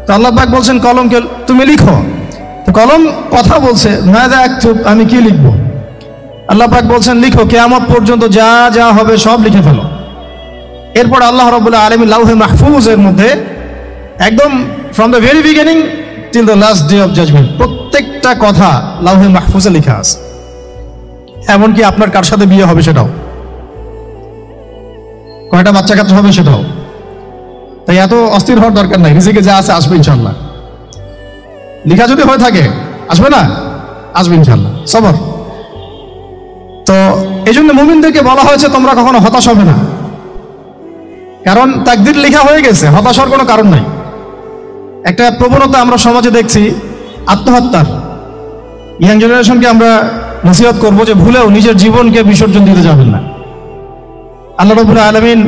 তো আল্লাহ পাক বলছেন কলমকে তুমি লিখো। তো কলম কথা বলছে, মাযা আকতুব, আমি কি লিখবো? আল্লাহ পাক বলছেন লিখো, কিয়ামত পর্যন্ত যা যা হবে সব লিখে ফেলো। এরপর আল্লাহ রাব্বুল আলামিন লাউহে মাহফুজের মধ্যে একদম from the very beginning till the last day of judgement প্রত্যেকটা কথা লাউহে মাহফুজে লেখা আছে। এমনকি আপনার কার সাথে বিয়ে হবে সেটাও, কয়টা বাচ্চা কাচ্চা হবে সেটাও। তাই এত অস্থির হওয়ার দরকার নাই, রিজিকে যা আছে আসবে ইনশাআল্লাহ। লেখা যদি হয়ে থাকে আসবে না? আসবে ইনশাআল্লাহ, সবর। তো এই জন্য মুমিনদেরকে বলা হয়েছে তোমরা কখনো হতাশ হবে না, কারণ তাকদীর লেখা হয়ে গেছে, হতাশ হওয়ার কোনো কারণ নাই। একটা প্রবণতা আমরা সমাজে দেখছি আত্মহত্যার। ইয়াং জেনারেশনকে আমরা নসিহত করবো যে ভুলেও নিজের জীবনকে বিসর্জন দিতে যাবেন না। আল্লাহ রাব্বুল আলামিন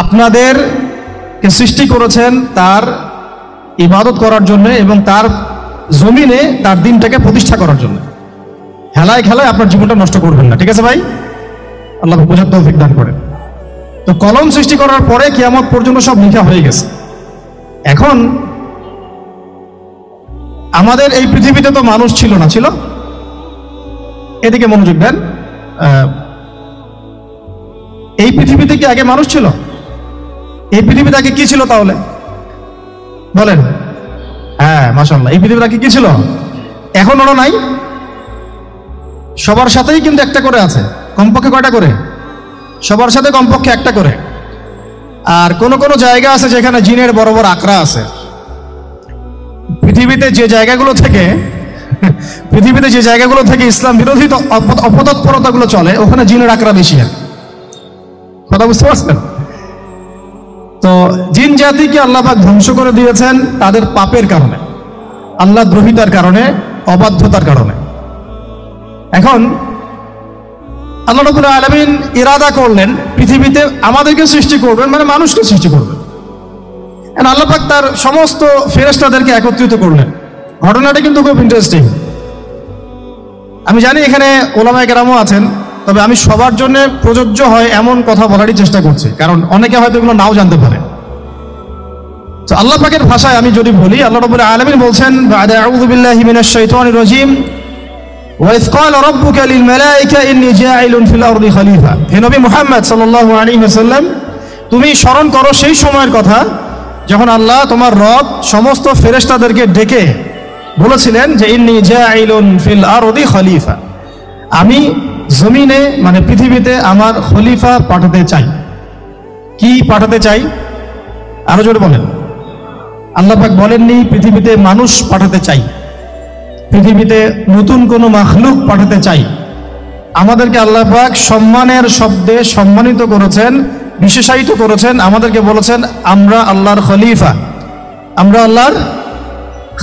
আপনাদেরকে সৃষ্টি করেছেন তার ইবাদত করার জন্য এবং তার জমিনে তার দিনটাকে প্রতিষ্ঠা করার জন্য। হেলায় খেলায় আপনার জীবনটা নষ্ট করবেন না, ঠিক আছে ভাই? আল্লাহ বোঝার তৌফিক দান করেন। তো কলম সৃষ্টি করার পরে কিয়ামত পর্যন্ত সব লেখা হয়ে গেছে। এখন আমাদের এই পৃথিবীতে তো মানুষ ছিল না, ছিল? এদিকে মনোযোগ দেন। এই পৃথিবীতে কি আগে মানুষ ছিল? এই পৃথিবীতে আগে কি ছিল তাহলে বলেন? হ্যাঁ, মাশাআল্লাহ। এই পৃথিবীতে আগে কি ছিল? এখন ওরা নাই? সবার সাথেই কিন্তু একটা করে আছে, কমপক্ষে কয়টা করে? সবার সাথে কমপক্ষে একটা করে। আর কোন কোন জায়গা আছে যেখানে জিনের বড় বড় আকড়া আছে। পৃথিবীতে যে জায়গাগুলো থেকে ইসলাম বিরোধী অপতৎপরতাগুলো চলে, ওখানে জিনের আকড়া বেশি। কথা বুঝতে পারছেন? তো জিন জাতিকে আল্লাহ পাক ধ্বংস করে দিয়েছেন তাদের পাপের কারণে, আল্লাহ দ্রোহিতার কারণে, অবাধ্যতার কারণে। এখন আল্লাহ রাব্বুল আলামিন ইরাদা করলেন পৃথিবীতে আমাদেরকে সৃষ্টি করবেন, মানে মানুষকে সৃষ্টি করবেন। আল্লাহ পাক তার সমস্ত ফেরেশতাদেরকে একত্রিত করলেন। ঘটনাটা কিন্তু খুব ইন্টারেস্টিং। আমি জানি এখানে ওলামায়ে কেরামও আছেন, তবে আমি সবার জন্য প্রযোজ্য হয় এমন কথা বলারই চেষ্টা করছি, কারণ অনেকে হয়তো এগুলো নাও জানতে পারে। তো আল্লাহ পাকের ভাষায় আমি যদি বলি, আল্লাহ রাব্বুল আলামিন বলছেন বা'দা আউযু বিল্লাহি মিনাশ শাইতানির রাজীম ওয়াইয ক্বালা রাব্বুকা লিল মালায়েকা ইন্নী জাঈলুন ফিল আরদি খলিফা। হে নবী মুহাম্মদ সাল্লাল্লাহু আলাইহি ওয়াসাল্লাম, তুমি স্মরণ করো সেই সময়ের কথা যখন আল্লাহ তোমার রব সমস্ত ফেরেশতাদেরকে ডেকে বলেছিলেন যে ইন্নী জাঈলুন ফিল আরদি খলিফা, আমি জমিনে মানে পৃথিবীতে আমার খলিফা পাঠাতে চাই। কি পাঠাতে চাই? আরো জোরে বলেন। আল্লাহ পাক বলেননি পৃথিবীতে মানুষ পাঠাতে চাই, পৃথিবীতে নতুন কোনো মাখলুক পাঠাতে চাই। আমাদেরকে আল্লাহ পাক সম্মানের শব্দে সম্মানিত করেছেন, বিশেষায়িত করেছেন। আমাদেরকে বলেছেন আমরা আল্লাহর খলিফা, আমরা আল্লাহর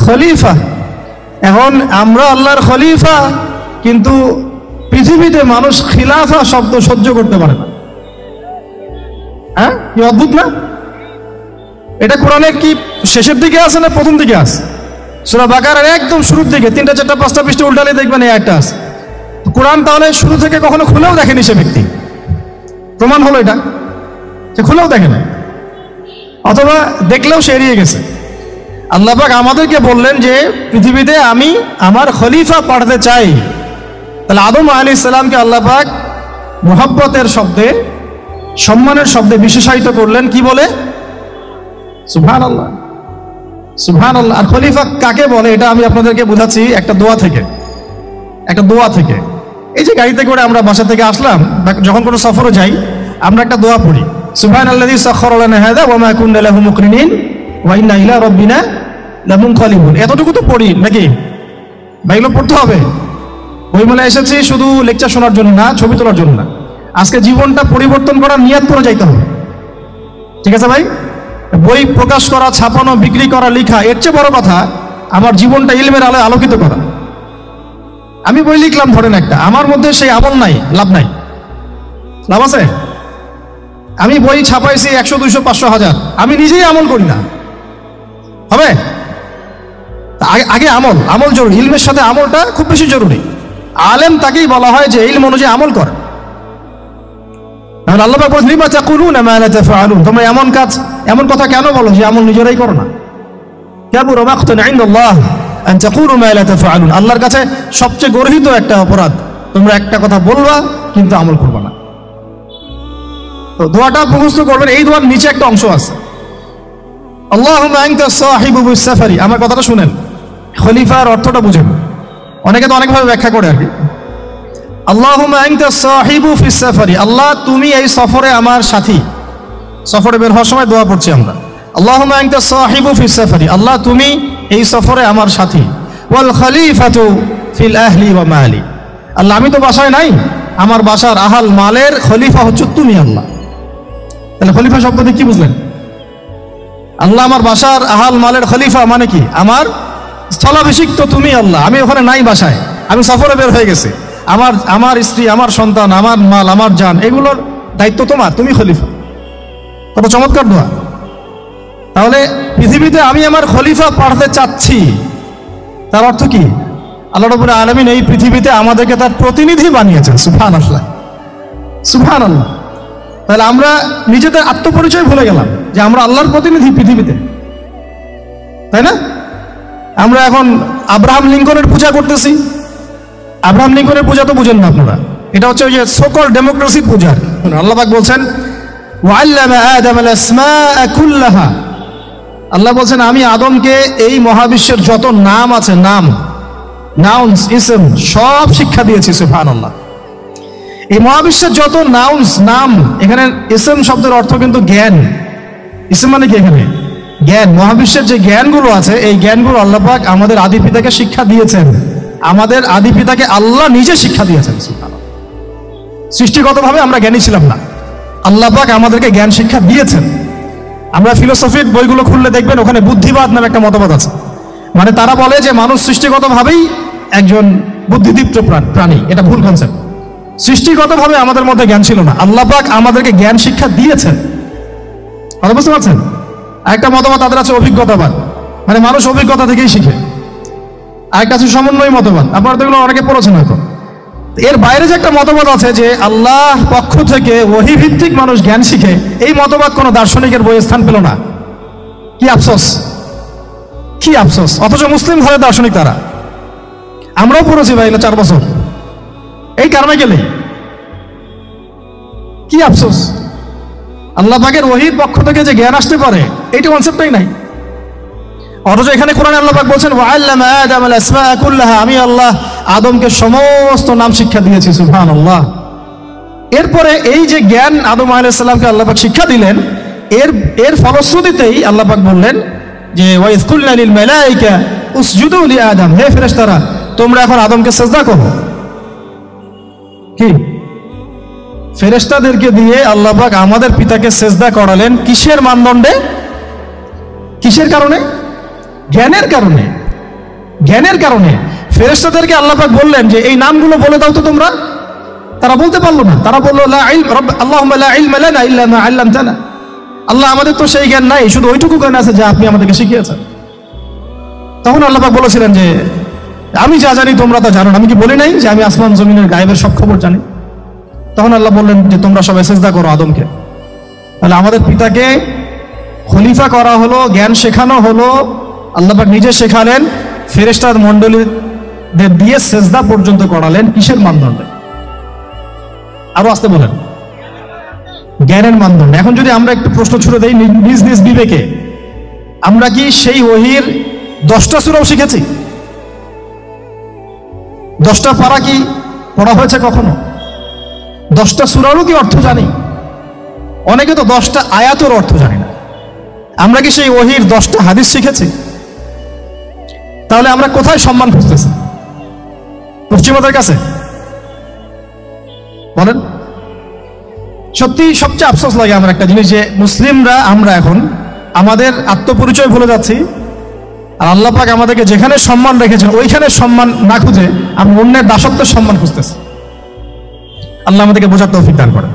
খলিফা। এখন আমরা আল্লাহর খলিফা, কিন্তু পৃথিবীতে মানুষ খিলাফা শব্দ সহ্য করতে পারে না। হ্যাঁ, কি অদ্ভুত না? এটা কোরআনে কি শেষের দিকে আছে না প্রথম দিকে আছে? সূরা বাকারার একদম শুরুর দিকে 3টা 4টা 5টা পৃষ্ঠা উল্টালে দেখবেন এই একটা আছে। কোরআন তাহলে শুরু থেকে কখনো খুলেও দেখেনি সে ব্যক্তি। প্রমাণ হলো এটা যে খুলেও দেখে না, অথবা দেখলেও সে এড়িয়ে গেছে। আল্লাহ পাক আমাদেরকে বললেন যে পৃথিবীতে আমি আমার খলিফা পাঠাতে চাই। তাহলে আদম আলাইহিস সালামকে আল্লাহ পাক মুহাব্বতের শব্দে, সম্মানের শব্দে বিশেষায়িত করলেন কি বলে? সুবহানাল্লাহ, সুবহানাল্লাহ। আর খলিফা কাকে বলে এটা আমি আপনাদেরকে বোঝাচ্ছি একটা দোয়া থেকে। এই যে গাড়িতে করে আমরা বাসা থেকে আসলাম, যখন কোনো সফরে যাই আমরা একটা দোয়া পড়ি, সুবহানাল্লাযী সাখখারা লানা হাযা ওয়া মা কুননা লাহু মুকরিনিন ওয়া ইন্না ইলা রাব্বিনা লামুনকালিবুন। এতটুকু তো পড়ি নাকি? বা এগুলো পড়তে হবে? বইমেলায় এসেছি শুধু লেকচার শোনার জন্য না, ছবি তোলার জন্য না। আজকে জীবনটা পরিবর্তন করার নিয়ত করে যাইতে হবে, ঠিক আছে ভাই? বই প্রকাশ করা, ছাপানো, বিক্রি করা, লেখা, এর চেয়ে বড় কথা আমার জীবনটা ইলমের আলোয় আলোকিত করা। আমি বই লিখলাম ধরেন একটা, আমার মধ্যে সেই আমল নাই, লাভ নাই। লাভ আছে? আমি বই ছাপাইছি 100, 200, 500, 1000, আমি নিজেই আমল করি না, হবে? আগে আমল জরুরি। ইলমের সাথে আমলটা খুব বেশি জরুরি। আলেম তাকেই বলা হয় যে ইলম অনুযায়ী আমল করে। আল্লাহ পাক বলেন লিমা তাকুলুনা মা লা তাফআলুন, তোমরা এমন কথা কেন বলো যে আমল নিজেরাই করো না? কাবুরা মাকতান ইনদাল্লাহ আন তাকুলু মা লা তাফআলুন, আল্লাহর কাছে সবচেয়ে গর্হিত একটা অপরাধ, তোমরা একটা কথা বলবা কিন্তু আমল করবা না। তো দোয়াটা মুখস্থ করবেন। এই দোয়ার নিচে একটা অংশ আছে, আল্লাহুম্মা আনতা সাহিবু ফিস সাফারি। আমার কথাটা শুনেন, খলিফার অর্থটা বুঝেন। অনেকে তো অনেকভাবে ব্যাখ্যা করে আর কি। আল্লাহুম্মা আনতা সাহিবু ফিস সাফারি, আল্লাহ তুমি এই সফরে আমার সাথী। সফরে বের হওয়ার সময় দোয়া পড়ছি আমরা, আল্লাহুম্মা আনতা সাহিবু ফিস সাফারি, আল্লাহ তুমি এই সফরে আমার সাথী। ওয়াল খলিফাতু ফিল আহলি ওয়া মালি, আল্লাহ আমি তো বাসায় নাই, আমার বাসার আহাল মালের খলিফা হচ্ছে তুমি আল্লাহ। তাহলে খলিফা শব্দটি কি বুঝলেন? আল্লাহ আমার বাসার আহাল মালের খলিফা মানে কি? আমার স্থলাভিষিক্ত তুমি আল্লাহ, আমি ওখানে নাই বাসায়, আমি সফরে বের হয়ে গেছি, আমার স্ত্রী, আমার সন্তান, আমার মাল, আমার জান, এগুলোর দায়িত্ব তোমার, তুমি খলিফা। কত চমৎকার দোয়া। তাহলে পৃথিবীতে আমি আমার খলিফা পাঠাতে চাচ্ছি, তার অর্থ কি? আল্লাহ রাব্বুল আলামিন এই পৃথিবীতে আমাদেরকে তার প্রতিনিধি বানিয়েছেন। সুবহানাল্লাহ, সুবহানাল্লাহ। তাহলে আমরা নিজেদের আত্মপরিচয় ভুলে গেলাম যে আমরা আল্লাহর প্রতিনিধি পৃথিবীতে, তাই না? আমরা এখন আব্রাহাম লিঙ্কনের পূজা করতেছি। আব্রাহাম লিঙ্কনের পূজা তো বুঝেন না আপনারা, এটা হচ্ছে ওই যে সকল ডেমোক্রেসির পূজা। আল্লাহ পাক বলছেন ওয়াল্লামা আদামাল আসমাআ কুল্লাহা, আল্লাহ বলছেন আমি আদমকে এই মহাবিশ্বের যত নাম আছে, নাউন্স, ইসম সব শিক্ষা দিয়েছি। সুবহানাল্লাহ। এই মহাবিশ্বের যত নাম, এখানে ইসম শব্দের অর্থ কিন্তু জ্ঞান। ইসম মানে কি? এখানে জ্ঞান। মহাবিশ্বের যে জ্ঞানগুলো আছে, এই জ্ঞানগুলো আল্লাহ পাক আমাদের আদি পিতাকে শিক্ষা দিয়েছেন। আমাদের আদি পিতাকে আল্লাহ নিজে শিক্ষা দিয়েছেন। সৃষ্টিগতভাবে আমরা জ্ঞানী ছিলাম না, আল্লাহ পাক আমাদেরকে জ্ঞান শিক্ষা দিয়েছেন। আমরা ফিলোসফির বইগুলো খুললে দেখবেন ওখানে বুদ্ধিবাদ নামে একটা মতবাদ আছে। মানে তারা বলে যে মানুষ সৃষ্টিগতভাবেই একজন বুদ্ধিদীপ্ত প্রাণী। এটা ভুল কনসেপ্ট। সৃষ্টিগতভাবে আমাদের মধ্যে জ্ঞান ছিল না, আল্লাহ পাক আমাদেরকে জ্ঞান শিক্ষা দিয়েছেন। কথা বুঝতে পারছেন? একটা মতবাদ তাদের আছে অভিজ্ঞতাবাদ, মানে মানুষ অভিজ্ঞতা থেকেই শিখে। আরেকটা আছে সমন্বয় মতবাদ, আপনারা তো এগুলো অনেকে পড়েছেন হয়তো। এর বাইরে যে একটা মতবাদ আছে যে আল্লাহ পক্ষ থেকে ওহী ভিত্তিক মানুষ জ্ঞান শিখে, এই মতবাদ কোনো দার্শনিকের বইয়ে স্থান পেল না। কি আফসোস, কি আফসোস। অথচ মুসলিম ঘরের দার্শনিক তারা। আমরাও পড়েছি ভাই 4 বছর, এই কারণে গেলে কি আফসোস। আল্লাহ পাকের ওহীর পক্ষ থেকে যে জ্ঞান আসতে পারে, এইটা কনসেপ্টটাই নাই। অথচ এখানে কোরআনে আল্লাহ পাক বলছেন ওয়াল্লামা আদামাল আসমাআ কুল্লাহা, আমি আল্লাহ আদমকে সমস্ত নাম শিক্ষা দিয়েছি। সুবহানাল্লাহ। এরপরে এই যে জ্ঞান আদম আলাইহিস সালামকে আল্লাহ পাক শিক্ষা দিলেন, এর ফলশ্রুতিতেই আল্লাহ পাক বললেন যে ওয়াইজ কুলনা লিল মালাইকা উসজুদু লি আদম, হে ফেরেশতারা তোমরা এখন আদমকে সিজদা করো। কি ফেরেশতাদেরকে দিয়ে আল্লাহ পাক আমাদের পিতাকে সিজদা করালেন কিসের মানদণ্ডে? কিসের কারণে? জ্ঞানের কারণে। জ্ঞানের কারণে ফেরেশতাদেরকে আল্লাহ পাক বললেন যে এই নামগুলো বলে দাও তো তোমরা। তারা বলতে পারলো না, তারা বললো লা ইলম আল্লাহুম্মা লা ইলমা লানা ইল্লা মা আল্লামতানা, আল্লাহ আমাদের তো সেই জ্ঞান নাই, শুধু ওইটুকু জ্ঞান আছে যা আপনি আমাদেরকে শিখিয়েছেন। তখন আল্লাহ পাক বলেছিলেন যে আমি যা জানি তোমরা তা জানো না, আমি কি বলি নাই যে আমি আসমান জমিনের গায়েবের সব খবর জানি? তখন আল্লাহ বললেন যে তোমরা সবাই সিজদা করো আদমকে। তাহলে আমাদের পিতাকে খলিফা করা হলো, জ্ঞান শেখানো হলো, আল্লাহ পাক নিজে শেখালেন, ফেরেশতা মণ্ডলীদের দিয়ে সিজদা পর্যন্ত করালেন। কিসের মানদণ্ডে? আরো আসতে বলেন। জ্ঞানের মানদণ্ডে। এখন যদি আমরা একটু প্রশ্ন ছুড়ে দেই নিজ নিজ বিবেকে, আমরা কি সেই ওহীর 10টা সূরাও শিখেছি? 10টা পারা কি পড়া হয়েছে কখনো? 10টা সূরারও কি অর্থ জানি? অনেকে তো 10টা আয়াতের অর্থ জানি না। আমরা কি সেই ওহীর 10টা হাদিস শিখেছি? তাহলে আমরা কোথায় সম্মান খুঁজতেছি? পশ্চিমাদের কাছে? বলেন। সত্যি সবচেয়ে আফসোস লাগে আমার একটা জিনিস, যে মুসলিমরা আমরা এখন আমাদের আত্মপরিচয় ভুলে যাচ্ছি, আর আল্লাহ পাক আমাদেরকে যেখানে সম্মান রেখেছেন ওইখানে সম্মান না খুঁজে আমরা অন্যের দাসত্বের সম্মান খুঁজতেছি। আল্লাহ আমাদেরকে বোঝার তৌফিক দান করেন।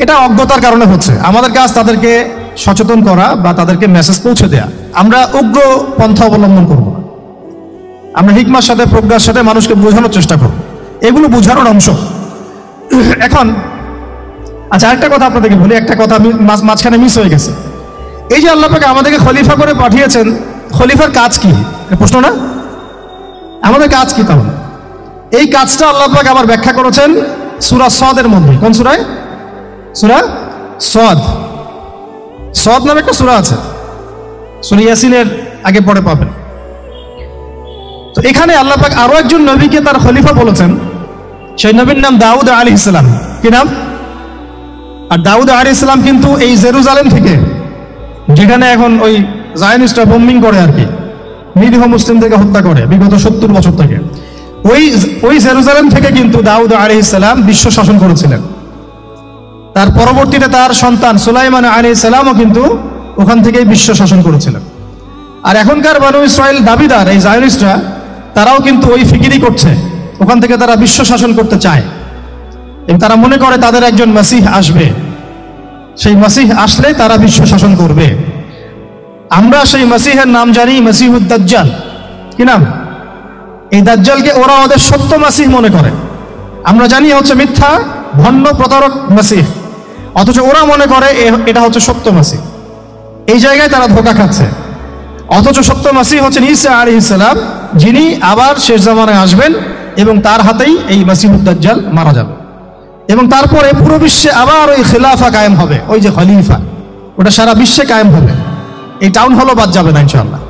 এটা অজ্ঞতার কারণে হচ্ছে। আমাদের কাজ তাদেরকে সচেতন করা বা তাদেরকে মেসেজ পৌঁছে দেয়া। আমরা উগ্র পন্থা অবলম্বন করব না, আমরা হিকমার সাথে প্রজ্ঞার সাথে মানুষকে বোঝানোর চেষ্টা করব। এগুলো বোঝানোর অংশ। এখন আচ্ছা আরেকটা কথা আপনাদেরকে বলি, একটা কথা আমি মাঝখানে মিস হয়ে গেছে। এই যে আল্লাহ পাক আমাদেরকে খলিফা করে পাঠিয়েছেন, খলিফার কাজ কি, প্রশ্ন না? আমাদের কাজ কি তাহলে? এই কাজটা আল্লাহ পাক আবার ব্যাখ্যা করেছেন সূরা সদের মধ্যে। কোন সূরায়? সূরা সদ। সদ নামে একটা সূরা আছে, সূরা ইয়াসিনের আগে পরে পাবেন। তো এখানে আল্লাহ পাক আরো একজন নবীকে তার খলিফা বলেছেন। সেই নবীর নাম দাউদ আলাইহিস সালাম। কি নাম? আর দাউদ আলাইহিস সালাম কিন্তু এই জেরুজালেম থেকে, যেখানে এখন ওই জায়নিস্টরা বোম্বিং করে আর কি, নিরীহ মুসলিমদেরকে হত্যা করে বিগত 70 বছর থেকে, ওই জেরুজালেম থেকে কিন্তু দাউদ আলাইহিস সালাম বিশ্ব শাসন করেছিলেন। তার পরবর্তীতে তার সন্তান সুলাইমান আলাইহিস সালামও কিন্তু ওখান থেকেই বিশ্ব শাসন করেছিলেন। আর এখনকার বনু ইসরাইল দাবিদার এই জায়নিস্টরা, তারাও কিন্তু ওই ফিকিরি করছে, ওখান থেকে তারা বিশ্ব শাসন করতে চায় এবং তারা মনে করে তাদের একজন মাসিহ আসবে, সেই মাসিহ আসলে তারা বিশ্ব শাসন করবে। আমরা সেই মাসিহের নাম জানি মাসিহুদ দাজ্জাল। কি নাম? এই দাজ্জালকে ওরা ওদের সত্য মাসিহ মনে করে, আমরা জানি হচ্ছে মিথ্যা ভণ্ড প্রতারক মাসিহ, অথচ ওরা মনে করে এটা হচ্ছে সত্য মাসিহ। এই জায়গায় তারা ধোঁকা খাচ্ছে। অথচ সত্য মাসিহ হচ্ছেন ঈসা আলাইহিস সালাম, যিনি আবার শেষ জামানায় আসবেন এবং তার হাতেই এই মাসিহুদ দাজ্জাল মারা যাবে এবং তারপরে পুরো বিশ্বে আবার ওই খিলাফা কায়েম হবে। ওই যে খলিফা, ওটা সারা বিশ্বে কায়েম হবে, এই টাউন হলও বাদ যাবে না ইনশাআল্লাহ।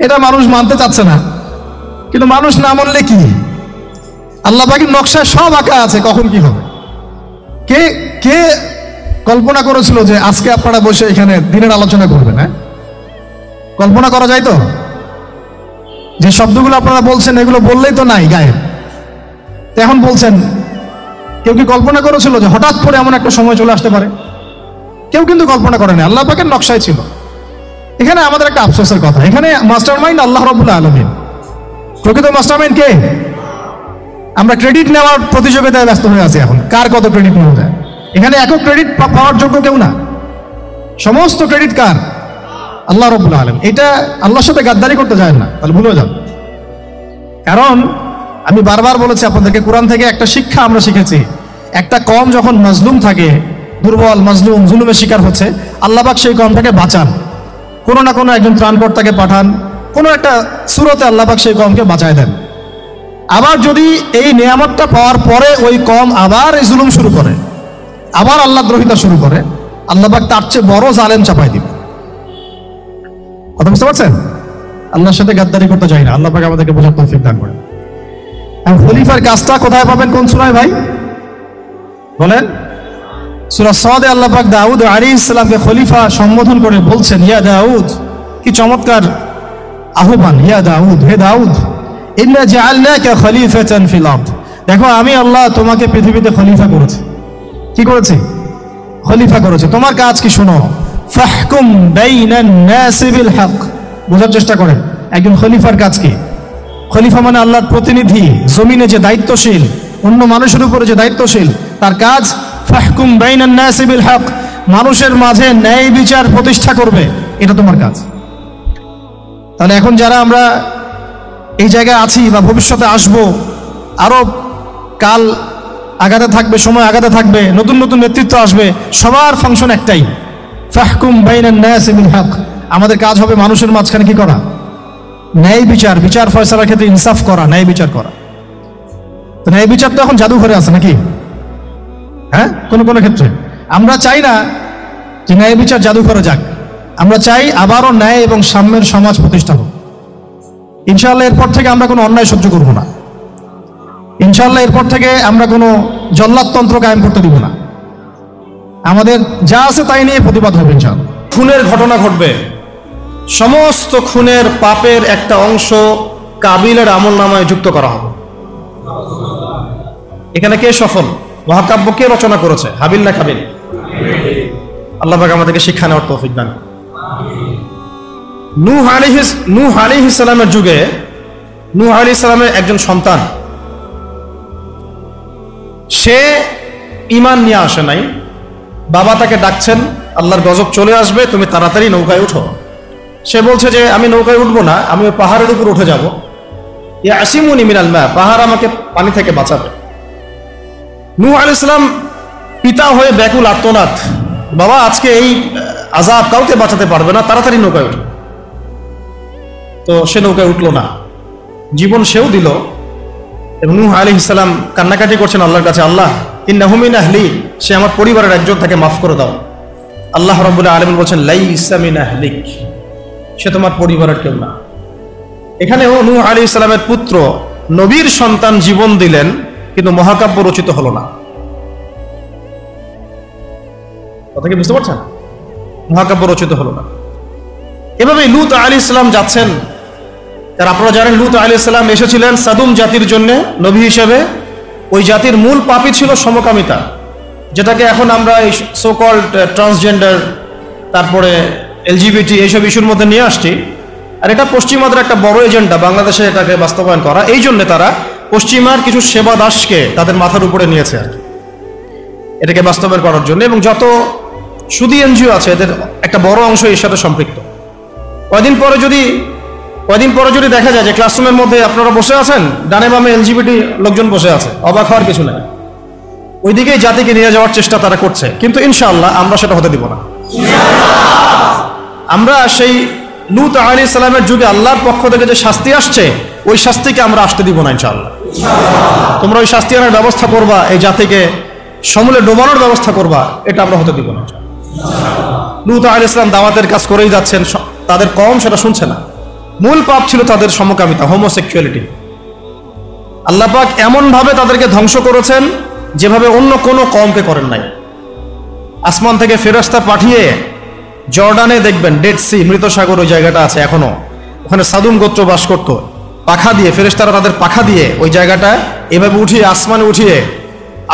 এটা মানুষ মানতে চাচ্ছে না, কিন্তু মানুষ না মানলে কি? আল্লাহ পাকের নকশায় সব আঁকা আছে কখন কি হবে। কে কে কল্পনা করেছিল যে আজকে আপনারা বসে এখানে দিনের আলোচনা করবেন? হ্যাঁ, কল্পনা করা যায় তো? যে শব্দগুলো আপনারা বলছেন এগুলো বললেই তো নাই গায়ে, এখন বলছেন। কেউ কি কল্পনা করেছিল যে হঠাৎ করে এমন একটা সময় চলে আসতে পারে? কেউ কিন্তু কল্পনা করেনি, আল্লাহ পাকের নকশায় ছিল। এখানে আমাদের একটা আফসোসের কথা, এখানে মাস্টারমাইন্ড আল্লাহ রাব্বুল আলামিন। প্রকৃত মাস্টারমাইন্ড কে? আমরা ক্রেডিট নেওয়ার প্রতিযোগিতায় ব্যস্ত হয়ে আছি এখন, কার কত ক্রেডিট নেওয়া যায়। এখানে একক ক্রেডিট পাওয়ার যোগ্য কেউ না, সমস্ত ক্রেডিট কার? আল্লাহ রাব্বুল আলামিন। এটা আল্লাহর সাথে গাদ্দারি করতে যায় না, তাহলে ভুলে যান। কারণ আমি বারবার বলেছি আপনাদেরকে, কোরআন থেকে একটা শিক্ষা আমরা শিখেছি, একটা কওম যখন মাজলুম থাকে, দুর্বল মাজলুম জুলুমের শিকার হচ্ছে, আল্লাহ পাক সেই কওমটাকে বাঁচান, কোনো না কোনো একজন ত্রাণকর্তাকে পাঠান, কোনো একটা সূরতে আল্লাহ পাক সেই কওমকে বাঁচায় দেন। আবার যদি এই নিয়ামতটা পাওয়ার পরে ওই কওম আবার এই জুলুম শুরু করে, আবার আল্লাহ দ্রোহিতা শুরু করে, আল্লাহ পাক তার চেয়ে বড় জালেম চাপাই দিবে। কথা বুঝতে পারছেন? আল্লাহর সাথে গাদ্দারি করতে চাই না, আল্লাহ পাক আমাদেরকে বোঝার তৌফিক দান করেন। খলিফার কাজটা কোথায় পাবেন? কোন সূরায় ভাই বলেন? সূরা সদে আল্লাহ পাক দাউদ আলাইহিস সালামকে খলিফা সম্বোধন করে বলছেন, ইয়া দাউদ, কি চমৎকার আহ্বান! ইয়া দাউদ, হে দাউদ, ইন্না জাআলনাকা খলিফাতান ফিল আরদ। দেখো, আমি আল্লাহ তোমাকে পৃথিবীতে খলিফা করেছি। কি করেছি? খলিফা করেছে। তোমার কাজ কি শোনো। ফাহকুম বাইনান নাসি বিল হক। বোঝার চেষ্টা করেন একজন খলিফার কাজ কি। খলিফা মানে আল্লাহর প্রতিনিধি, জমিনে যে দায়িত্বশীল, অন্য মানুষের উপরে যে দায়িত্বশীল, তার কাজ ফাহকুম বাইনান নাসি বিল হক, মানুষের মাঝে ন্যায় বিচার প্রতিষ্ঠা করবে, এটা তোমার কাজ। তাহলে এখন যারা আমরা এই জায়গায় আছি বা ভবিষ্যতে আসব, আরো কাল আগাতে থাকবে, সময় আগাতে থাকবে, নতুন নতুন নেতৃত্ব আসবে, সবার ফাংশন একটাই, ফাহকুম বাইনান নাসি বিল হক। আমাদের কাজ হবে মানুষের মাঝখানে কি করা? ন্যায় বিচার, বিচার ফয়সালার ক্ষেত্রে ইনসাফ করা, ন্যায় বিচার করা। তো ন্যায় বিচার তো এখন জাদুঘরে আছে নাকি? হ্যাঁ, কোন কোন ক্ষেত্রে আমরা চাই না যে ন্যায় বিচার জাদুঘরে যাক, আমরা চাই আবারও ন্যায় এবং সাম্যের সমাজ প্রতিষ্ঠা হোক। ইনশাআল্লাহ এরপর থেকে আমরা কোনো অন্যায় সহ্য করব না। ইনশাআল্লাহ এরপর থেকে আমরা কোনো জল্লাদতন্ত্র কায়েম করতে দিব না। আমাদের যা আছে তাই নিয়ে প্রতিবাদ হবে ইনশাআল্লাহ। খুনের ঘটনা ঘটবে, সমস্ত খুনের পাপের একটা অংশ কাবিলের আমলনামায় যুক্ত করা হবে। এখানে কে সফল? মহাকাব্য কে রচনা করেছে? হাবিল না কাবিল? আল্লাহ পাক আমাদেরকে শিক্ষা নেওয়ার তৌফিক দান। নূহ আলাইহিস সালামের যুগে নূহ আলাইহিস সালামের একজন সন্তান, সে ঈমান নিয়ে আসে নাই। বাবা তাকে ডাকছেন, আল্লাহর গজব চলে আসবে, তুমি তাড়াতাড়ি নৌকায় উঠো। সে বলছে যে আমি নৌকায় উঠবো না, আমি ওই পাহাড়ের উপর উঠে যাব। ইয়াসিমুনি মিনাল মা, পাহাড় আমাকে পানি থেকে বাঁচাবে। নূহ আলাইহিস সালাম পিতা হয়ে ব্যাকুল আর্তনাদ, বাবা আজকে এই আযাব কাউকে বাঁচাতে পারবে না, তাড়াতাড়ি নৌকায় উঠো। তো সে নৌকায় উঠলো না, জীবন সেও দিল। এবং নূহ আলাইহিস সালাম কান্নাকাটি করছেন আল্লাহর কাছে, আল্লাহ ইন্নাহু মিন আহলি, সে আমার পরিবারের একজন, তাকে মাফ করে দাও। আল্লাহ রাব্বুল আলামিন বলছেন লাইসা মিন আহলিক, সে তোমার পরিবারের কেউ না। এখানেও নূহ আলাইহিস সালামের পুত্র নবীর সন্তান জীবন দিলেন, কিন্তু মহাকাব্য রচিত হলো না। কথা কি বুঝতে পারছেন? মহাকাব্য রচিত হলো না। এভাবে লূত আলাইহিস সালাম যাচ্ছেন। আর আপনারা জানেন লূত আলাইহিস সালাম এসেছিলেন সাদুম জাতির জন্য নবী হিসেবে। ওই জাতির মূল পাপই ছিল সমকামিতা, যেটাকে এখন আমরা এই সো কল্ড ট্রান্সজেন্ডার, তারপরে এলজিবিটি এইসব ইস্যুর মধ্যে নিয়ে আসছি। আর এটা পশ্চিমাদের একটা বড় এজেন্ডা, বাংলাদেশে এটাকে বাস্তবায়ন করা। এই জন্য তারা পশ্চিমার কিছু সেবা দাসকে তাদের মাথার উপরে নিয়েছে আর কি, এটাকে বাস্তবায়ন করার জন্য। এবং যত সুদী এনজিও আছে এদের একটা বড় অংশ এর সাথে সম্পৃক্ত। কয়দিন পরে যদি দেখা যায় যে ক্লাসরুমের মধ্যে আপনারা বসে আছেন, ডানে বামে এলজিবিটি লোকজন বসে আছে, অবাক হওয়ার কিছু নেই। ওইদিকেই জাতিকে নিয়ে যাওয়ার চেষ্টা তারা করছে, কিন্তু ইনশাআল্লাহ আমরা সেটা হতে দিব না। আমরা সেই লূত আলাইহিস সালামের যুগে আল্লাহর পক্ষ থেকে যে শাস্তি আসছে, ওই শাস্তিকে আমরা আসতে দিব না ইনশাআল্লাহ। তোমরা ওই শাস্তি আনার ব্যবস্থা করবা, এই জাতিকে সমূলে ডোবানোর ব্যবস্থা করবা, এটা আমরা হতে দিব না। লূত আলাইহিস সালাম দাওয়াতের কাজ করেই যাচ্ছেন, তাদের কওম সেটা শুনছে না। মূল পাপ ছিল তাদের সমকামিতা, হোমোসেক্সুয়ালিটি। আল্লাহ পাক এমন ভাবে তাদেরকে ধ্বংস করেছেন যেভাবে অন্য কোনো কওমকে করেন নাই। আসমান থেকে ফেরেশতা পাঠিয়ে জর্ডানে দেখবেন ডেড সি, মৃত সাগর, ওই জায়গাটা আছে এখনো, ওখানে সাদুম গোত্র বাস করত। পাখা দিয়ে ফেরেশতারা তাদের পাখা দিয়ে ওই জায়গাটা এভাবে উঠিয়ে আসমানে উঠিয়ে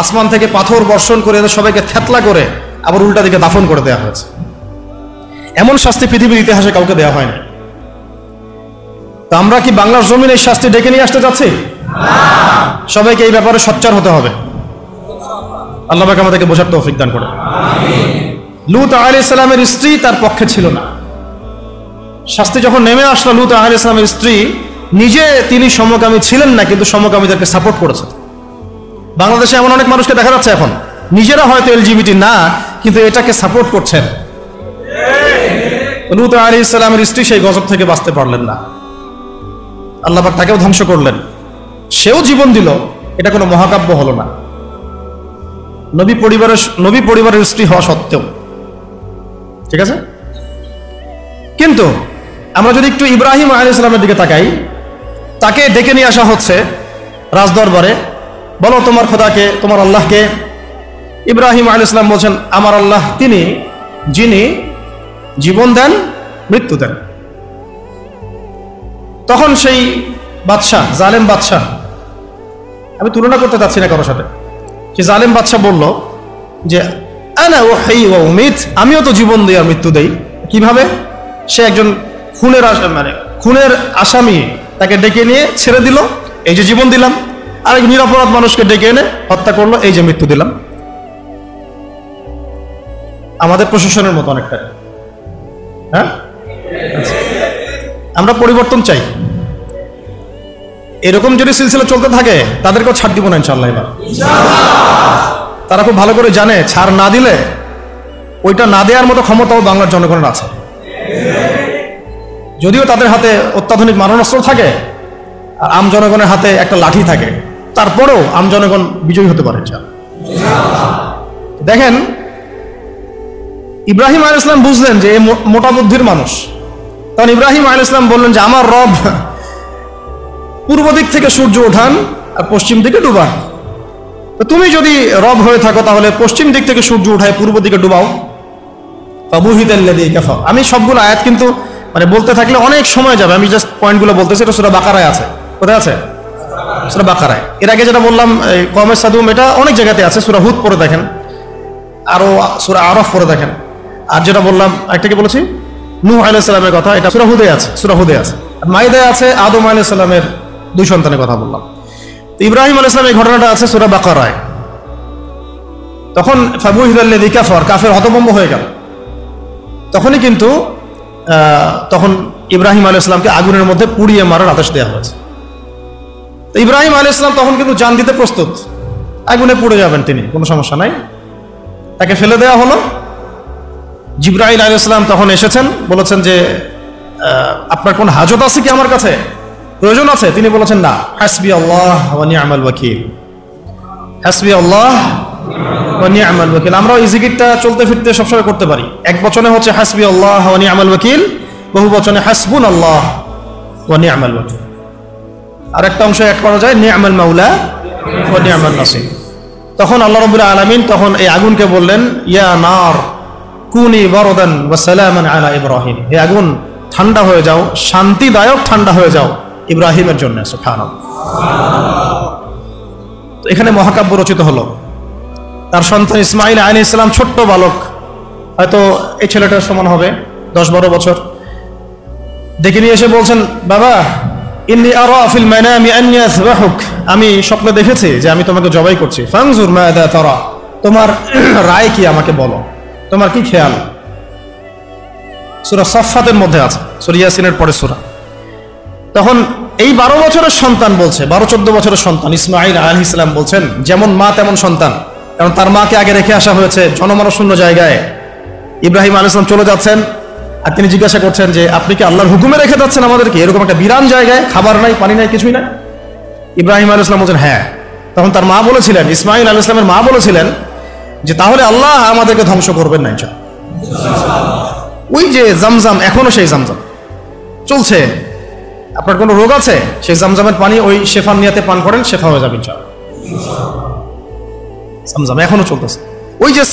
আসমান থেকে পাথর বর্ষণ করে এদের সবাইকে থেতলা করে আবার উল্টা দিকে দাফন করে দেওয়া হয়েছে। এমন শাস্তি পৃথিবীর ইতিহাসে কাউকে দেওয়া হয় না। তা আমরা কি বাংলার জমিন এই শাস্তি ডেকে নিয়ে আসতে চাচ্ছি? সবাইকে এই ব্যাপারে সোচ্চার হতে হবে। আল্লাহ পাক আমাদেরকে বোঝার তৌফিক দান করে। লূত আলাইহিস সালামের স্ত্রী তার পক্ষে ছিল না। শাস্তি যখন নেমে আসলো, লূত আলাইহিস সালামের স্ত্রী নিজে তিনি সমকামী ছিলেন না, কিন্তু সমকামীদেরকে সাপোর্ট করেছেন। বাংলাদেশে এমন অনেক মানুষকে দেখা যাচ্ছে এখন, নিজেরা হয়তো এলজিবিটি না, কিন্তু এটাকে সাপোর্ট করছেন। লূত আলাইহিস সালামের স্ত্রী সেই গজব থেকে বাঁচতে পারলেন না, আল্লাহ পাক তাকেও ধ্বংস করলেন। সেও জীবন দিল, এটা কোনো মহাকাব্য হলো না, নবী পরিবারের স্ত্রী হওয়া সত্ত্বেও। ঠিক আছে? কিন্তু আমরা যদি একটু ইব্রাহিম আলাইহিস সালামের দিকে তাকাই, তাকে ডেকে নিয়ে আসা হচ্ছে রাজদরবারে, বলো তোমার খোদাকে, তোমার আল্লাহকে। ইব্রাহিম আলাইহিস সালাম বলছেন, আমার আল্লাহ তিনি যিনি জীবন দেন, মৃত্যু দেন। তখন সেই বাদশাহ, জালেম বাদশাহ, আমি তুলনা করতে চাচ্ছি না কারোর সাথে, সে জালেম বাদশাহ বলল যে আনা উহয়ি ওয়া উমীত, আমিও তো জীবন দেই আর মৃত্যু দেই। কিভাবে? সে একজন খুনের আসামি, তাকে ডেকে নিয়ে ছেড়ে দিল, এই যে জীবন দিলাম। আর এক নিরপরাধ মানুষকে ডেকে এনে হত্যা করলো, এই যে মৃত্যু দিলাম। আমাদের প্রশাসনের মতো অনেকটা। হ্যাঁ, আমরা পরিবর্তন চাই। এরকম যদি সিলসিলা চলতে থাকে তাদেরকেও ছাড় দিব না ইনশাআল্লাহ। এবার তারা খুব ভালো করে জানে, ছাড় না দিলে ওইটা না দেওয়ার মতো ক্ষমতাও বাংলার জনগণের আছে। যদিও তাদের হাতে অত্যাধুনিক মারণাস্ত্র থাকে আর আম জনগণের হাতে একটা লাঠি থাকে, তারপরেও আম জনগণ বিজয়ী হতে পারে। দেখেন, ইব্রাহিম আলাইহিস সালাম বুঝলেন যে এ মোটা বুদ্ধির মানুষ। তখন ইব্রাহিম আলাইহিস সালাম বললেন যে আমার রব পূর্ব দিক থেকে সূর্য ওঠান আর পশ্চিম দিকে ডুবান। তো তুমি যদি রব হয়ে থাকো তাহলে পশ্চিম দিক থেকে সূর্য উঠায় পূর্ব দিকে ডুবাও। আমি সবগুলো আয়াত কিন্তু বলতে থাকলে অনেক সময় যাবে, আমি জাস্ট পয়েন্টগুলো বলতেছি। এটা সূরা বাকারায় আছে। কোথায় আছে? সূরা বাকারায়। এর আগে যেটা বললাম কওমে সাদুম, এটা অনেক জায়গাতে আছে। সূরা হুদ পড়ে দেখেন, আরো সূরা আরাফ পড়ে দেখেন। আর যেটা বললাম একটা কি বলেছি, নূহ আলাইহিস সালামের কথা, এটা সূরা হুদে আছে। সূরা হুদে আছে, মাইদায় আছে, আদম আলাইহিস সালামের দুই সন্তানের কথা বললাম। তো ইব্রাহিম আলাইহিস সালাম এই ঘটনাটা আছে সূরা বাকারায়। তখন ফাবুহিতাল্লাযী কাফার, কাফের হতভম্ব হয়ে গেল। তখনই কিন্তু তখন ইব্রাহিম আলাইহিস সালামকে আগুনের মধ্যে পুড়িয়ে মারার আদেশ দেওয়া হয়েছে। তো ইব্রাহিম আলাইহিস সালাম তখন কিন্তু জান দিতে প্রস্তুত, আগুনে পুড়ে যাবেন তিনি, কোনো সমস্যা নাই। তাকে ফেলে দেওয়া হলো। জিবরাইল আলাইহিস সালাম তখন এসেছেন, বলেছেন যে আপনার কোন হাজত আছে কি আমার কাছে, প্রয়োজন আছে? তিনি বলেছেন না, হাসবি আল্লাহ ওয়া নি'মাল ওয়াকিল, হাসবি আল্লাহ ওয়া নি'মাল ওয়াকিল। আমরাও এই জিকিরটা চলতে ফিরতে সবসময় করতে পারি। এক বচনে হচ্ছে হাসবি আল্লাহ ওয়া নি'মাল ওয়াকিল, বহু বচনে হাসবুন আল্লাহ ওয়া নি'মাল ওয়াকিল। আরেকটা অংশ এক করা যায় নি'মাল মাওলা ওয়া নি'মান নাসির। তখন আল্লাহ রাব্বুল আলামিন তখন এই আগুনকে বললেন, ইয়া নার কুনি বারদান ওয়া সালামান আলা ইব্রাহিম, হে আগুন ঠান্ডা হয়ে যাও, শান্তিদায়ক ঠান্ডা হয়ে যাও ইব্রাহিমের জন্য। সুবহানাল্লাহ। তো এখানে মহাকাব্য রচিত হলো। তার সন্তান ইসমাঈল আলাইহিস সালাম ছোট্ট বালক, হয়তো এই ছেলেটার সমান হবে 10-12 বছর, ডেকে নিয়ে এসে বলছেন, বাবা ইন্নী আরা ফিল মানামি আন্নী আযবাহুক, আমি স্বপ্নে দেখেছি যে আমি তোমাকে জবাই করছি। ফানজুর মাযা তারা, তোমার রায় কি আমাকে বলো, তোমার কি খেয়াল? সূরা সাফফাতের মধ্যে আছে, সূরা ইয়াসিনের পরে সূরা। তখন এই 12 বছরের সন্তান বলছে, 12-14 বছরের সন্তান ইসমাঈল আলাইহিস সালাম বলছেন, যেমন মা তেমন সন্তান, কারণ তার মাকে আগে রেখে আসা হয়েছে জনমানবশূন্য জায়গায়। ইব্রাহিম আলাইহিস সালাম চলে যাচ্ছেন, আর তিনি জিজ্ঞাসা করছেন যে আপনি কি আল্লাহর হুকুমে রেখে যাচ্ছেন আমাদেরকে এরকম একটা বিরান জায়গায়, খাবার নাই, পানি নাই, কিছুই নাই? ইব্রাহিম আলাইহিস সালাম বলছেন হ্যাঁ। তখন তার মা বলেছিলেন, ইসমাঈল আলাইহিস সালামের মা বলেছিলেন যে তাহলে আল্লাহ আমাদেরকে ধ্বংস করবেন না ইনশাআল্লাহ। ওই যে জামজাম, এখনো সেই জামজাম চলছে। আপনার কোনো রোগ আছে, সেই জামজামের পানি ওই শেফার নিয়াতে পান করেন, শেফা হয়ে যাবে ইনশাআল্লাহ। জামজাম এখনো চলতেছে। ওই যে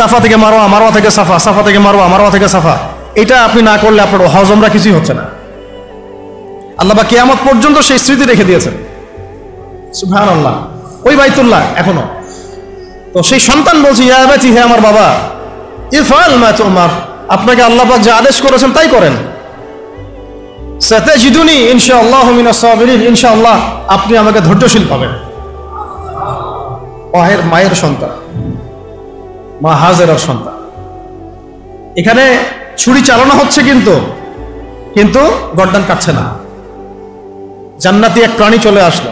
সাফা থেকে মারওয়া, মারওয়া থেকে সাফা, সাফা থেকে মারওয়া, মারওয়া থেকে সাফা, এটা আপনি না করলে আপনার হজ উমরা কিছুই হচ্ছে না। আল্লাহ বা কিয়ামত পর্যন্ত সেই স্মৃতি রেখে দিয়েছেন। সুবহানাল্লাহ। ওই বাইতুল্লাহ এখনো। তো সেই সন্তান বলছে, ইয়া আবাতি, হে আমার বাবা, ইফআল মা তুমার, আপনাকে আল্লাহ পাক যে আদেশ করেছেন তাই করেন। সাতাজিদুনি ইনশাআল্লাহু মিনাস সাবিরিন, ইনশাআল্লাহ আপনি আমাকে ধৈর্যশীল পাবেন। মায়ের সন্তান, মা হাজেরার সন্তান। এখানে ছুরি চালানো হচ্ছে, কিন্তু গর্দান কাটছে না। জান্নাতি এক প্রাণী চলে আসলো,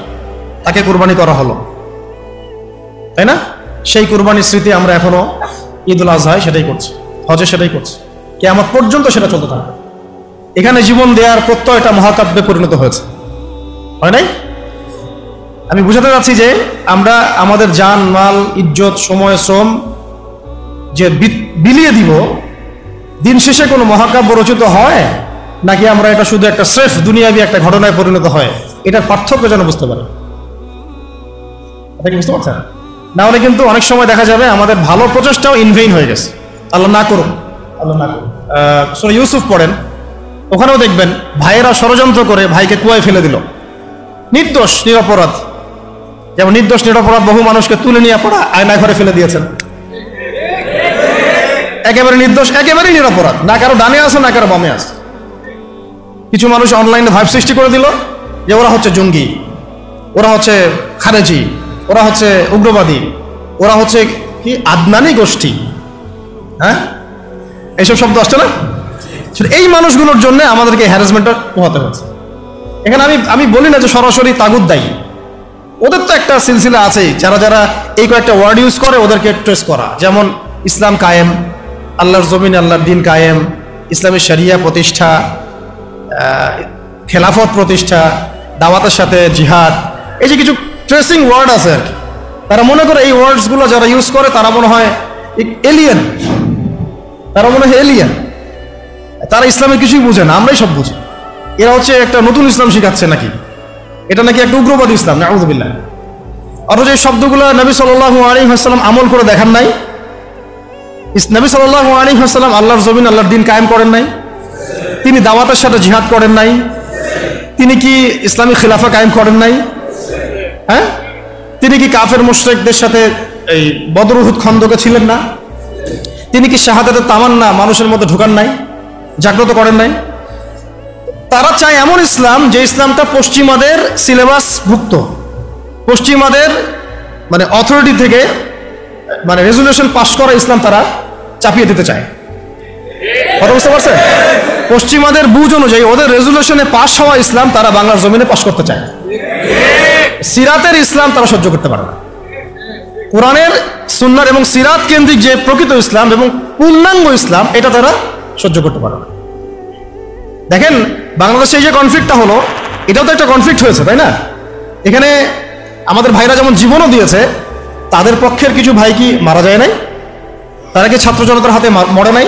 তাকে কুরবানি করা হলো, তাই না? সেই কুরবানির স্মৃতি আমরা এখনো ঈদুল আজহায় সেটাই করছি, হজে সেটাই করছি, কিয়ামত পর্যন্ত সেটা চলতে থাকবে। এখানে জীবন দেওয়ার প্রত্যয়টা মহাকাব্যে পরিণত হয়েছে, হয় নাই? আমি বুঝাতে চাচ্ছি যে আমরা আমাদের জান মাল ইজ্জত সময় শ্রম যে বিলিয়ে দিব, দিন শেষে কোনো মহাকাব্য রচিত হয় নাকি আমরা এটা শুধু একটা স্রেফ দুনিয়াবি একটা ঘটনায় পরিণত হয়, এটার পার্থক্য যেন বুঝতে পারে। বুঝতে পারছেন? না হলে কিন্তু অনেক সময় দেখা যাবে আমাদের ভালো প্রচেষ্টাও ইনভেইন হয়ে গেছে। আল্লাহ না করুন, আল্লাহ না করুন। সূরা ইউসুফ পড়েন, ওখানেও দেখবেন ভাইয়েরা ষড়যন্ত্র করে ভাইকে কুয়ায় ফেলে দিল, নির্দোষ নিরপরাধ। যেমন নির্দোষ নিরপরাধ বহু মানুষকে তুলে নিয়ে পড়া আয়না ঘরে ফেলে দিয়েছেন। একেবারে নির্দোষ, একেবারেই নিরপরাধ, না কারো ডানে আছে না কারো বামে আছে। কিছু মানুষ অনলাইনে ভাইব সৃষ্টি করে দিল যে ওরা হচ্ছে জঙ্গি, ওরা হচ্ছে খারেজি, ওরা হচ্ছে উগ্রবাদী, ওরা হচ্ছে কি আদনানি গোষ্ঠী। হ্যাঁ, এইসব শব্দ আসছে না? এই মানুষগুলোর জন্য আমাদেরকে হ্যারাসমেন্টটা পোহাতে হচ্ছে। এখানে আমি বলি না যে সরাসরি তাগুত দায়ী, ওদের তো একটা সিলসিলা আছেই, যারা যারা এই কয়েকটা ওয়ার্ড ইউজ করে ওদেরকে ট্রেস করা। যেমন ইসলাম কায়েম, আল্লাহর জমিন আল্লাহর দিন কায়েম, ইসলামের শরিয়া প্রতিষ্ঠা, খেলাফত প্রতিষ্ঠা, দাওয়াতের সাথে জিহাদ, এই যে কিছু ট্রেসিং ওয়ার্ড আছে আর কি। তারা মনে করে এই ওয়ার্ডসগুলো যারা ইউজ করে তারা মনে হয় এলিয়েন, তারা মনে হয় এলিয়েন, তারা ইসলামের কিছুই বুঝে না, আমরাই সব বুঝি। এরা হচ্ছে একটা নতুন ইসলাম শিখাচ্ছে নাকি, এটা নাকি একটা উগ্রবাদী ইসলাম, নাউযুবিল্লাহ। অথচ এই শব্দগুলো নবী সাল্লাল্লাহু আলাইহি ওয়াসাল্লাম আমল করে দেখান নাই। নবী সাল্লাল্লাহু আলাইহি ওয়াসাল্লাম আল্লাহর জমিন আল্লাহর দিন কায়েম করেন নাই, তিনি দাওয়াতের সাথে জিহাদ করেন নাই, তিনি কি ইসলামী খিলাফা কায়েম করেন নাই? হ্যাঁ, তিনি কি কাফের মুশরিকদের সাথে এই বদর উহুদ খন্দকে ছিলেন না? তিনি কি শাহাদাতের তামান্না মানুষের মধ্যে ঢোকান নাই, জাগ্রত করেন নাই? তারা চায় এমন ইসলাম যে ইসলামটা পশ্চিমাদের সিলেবাস ভুক্ত, পশ্চিমাদের মানে অথরিটি থেকে মানে রেজুলেশন পাস করা ইসলাম তারা চাপিয়ে দিতে চায়। কথা বুঝতে পারছেন? পশ্চিমাদের বুঝ অনুযায়ী ওদের রেজুলেশনে পাস হওয়া ইসলাম তারা বাংলার জমিনে পাস করতে চায়। সিরাতের ইসলাম তারা সহ্য করতে পারে না। কোরআনের সুন্নাহ এবং সিরাত কেন্দ্রিক যে প্রকৃত ইসলাম এবং পূর্ণাঙ্গ ইসলাম, এটা তারা সহ্য করতে পারে না। দেখেন বাংলাদেশে এই যে কনফ্লিক্টটা হলো, এটাও তো একটা কনফ্লিক্ট হয়েছে, তাই না? এখানে আমাদের ভাইরা যেমন জীবনও দিয়েছে, তাদের পক্ষের কিছু ভাই কি মারা যায় নাই? তারা কি ছাত্র জনতার হাতে মরে নাই?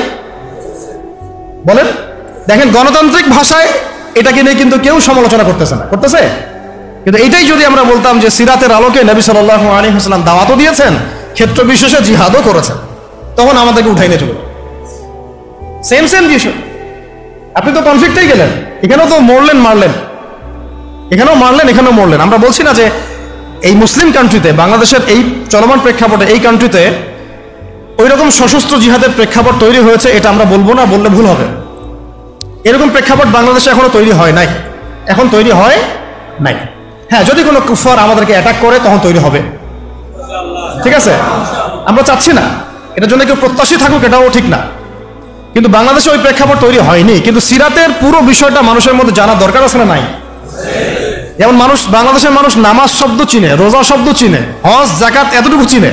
বলেন। দেখেন, গণতান্ত্রিক ভাষায় এটাকে নিয়ে কিন্তু কেউ সমালোচনা করতেছে না, করতেছে? কিন্তু এটাই যদি আমরা বলতাম যে সিরাতের আলোকে নবী সাল্লাল্লাহু আলাইহি ওয়াসাল্লাম দাওয়াতও দিয়েছেন, ক্ষেত্র বিশেষে জিহাদও করেছেন, তখন আমাদেরকে উঠাই নিয়ে চলে সেম বিষয়। আপনি তো কনফ্লিক্টেই গেলেন, এখানেও তো মারলেন, এখানেও মারলেন, এখানেও মরলেন। আমরা বলছি না যে এই মুসলিম কান্ট্রিতে, বাংলাদেশের এই চলমান প্রেক্ষাপটে, এই কান্ট্রিতে ওই রকম সশস্ত্র জিহাদের প্রেক্ষাপট তৈরি হয়েছে, এটা আমরা বলবো না, বললে ভুল হবে। এরকম প্রেক্ষাপট বাংলাদেশে এখনো তৈরি হয় নাই, এখন তৈরি হয় নাই। হ্যাঁ, যদি কোনো কুফার আমাদেরকে অ্যাটাক করে তখন তৈরি হবে, ঠিক আছে? আমরা চাচ্ছি না এটার জন্য কেউ প্রত্যাশী থাকুক, এটাও ঠিক না। কিন্তু বাংলাদেশে ওই প্রেক্ষাপট তৈরি হয়নি। কিন্তু সিরাতের পুরো বিষয়টা মানুষের মধ্যে জানা দরকার আছে না নাই? যেমন বাংলাদেশের মানুষ নামাজ শব্দ চিনে, রোজা শব্দ চিনে, হজ যাকাত এতটুকু চিনে,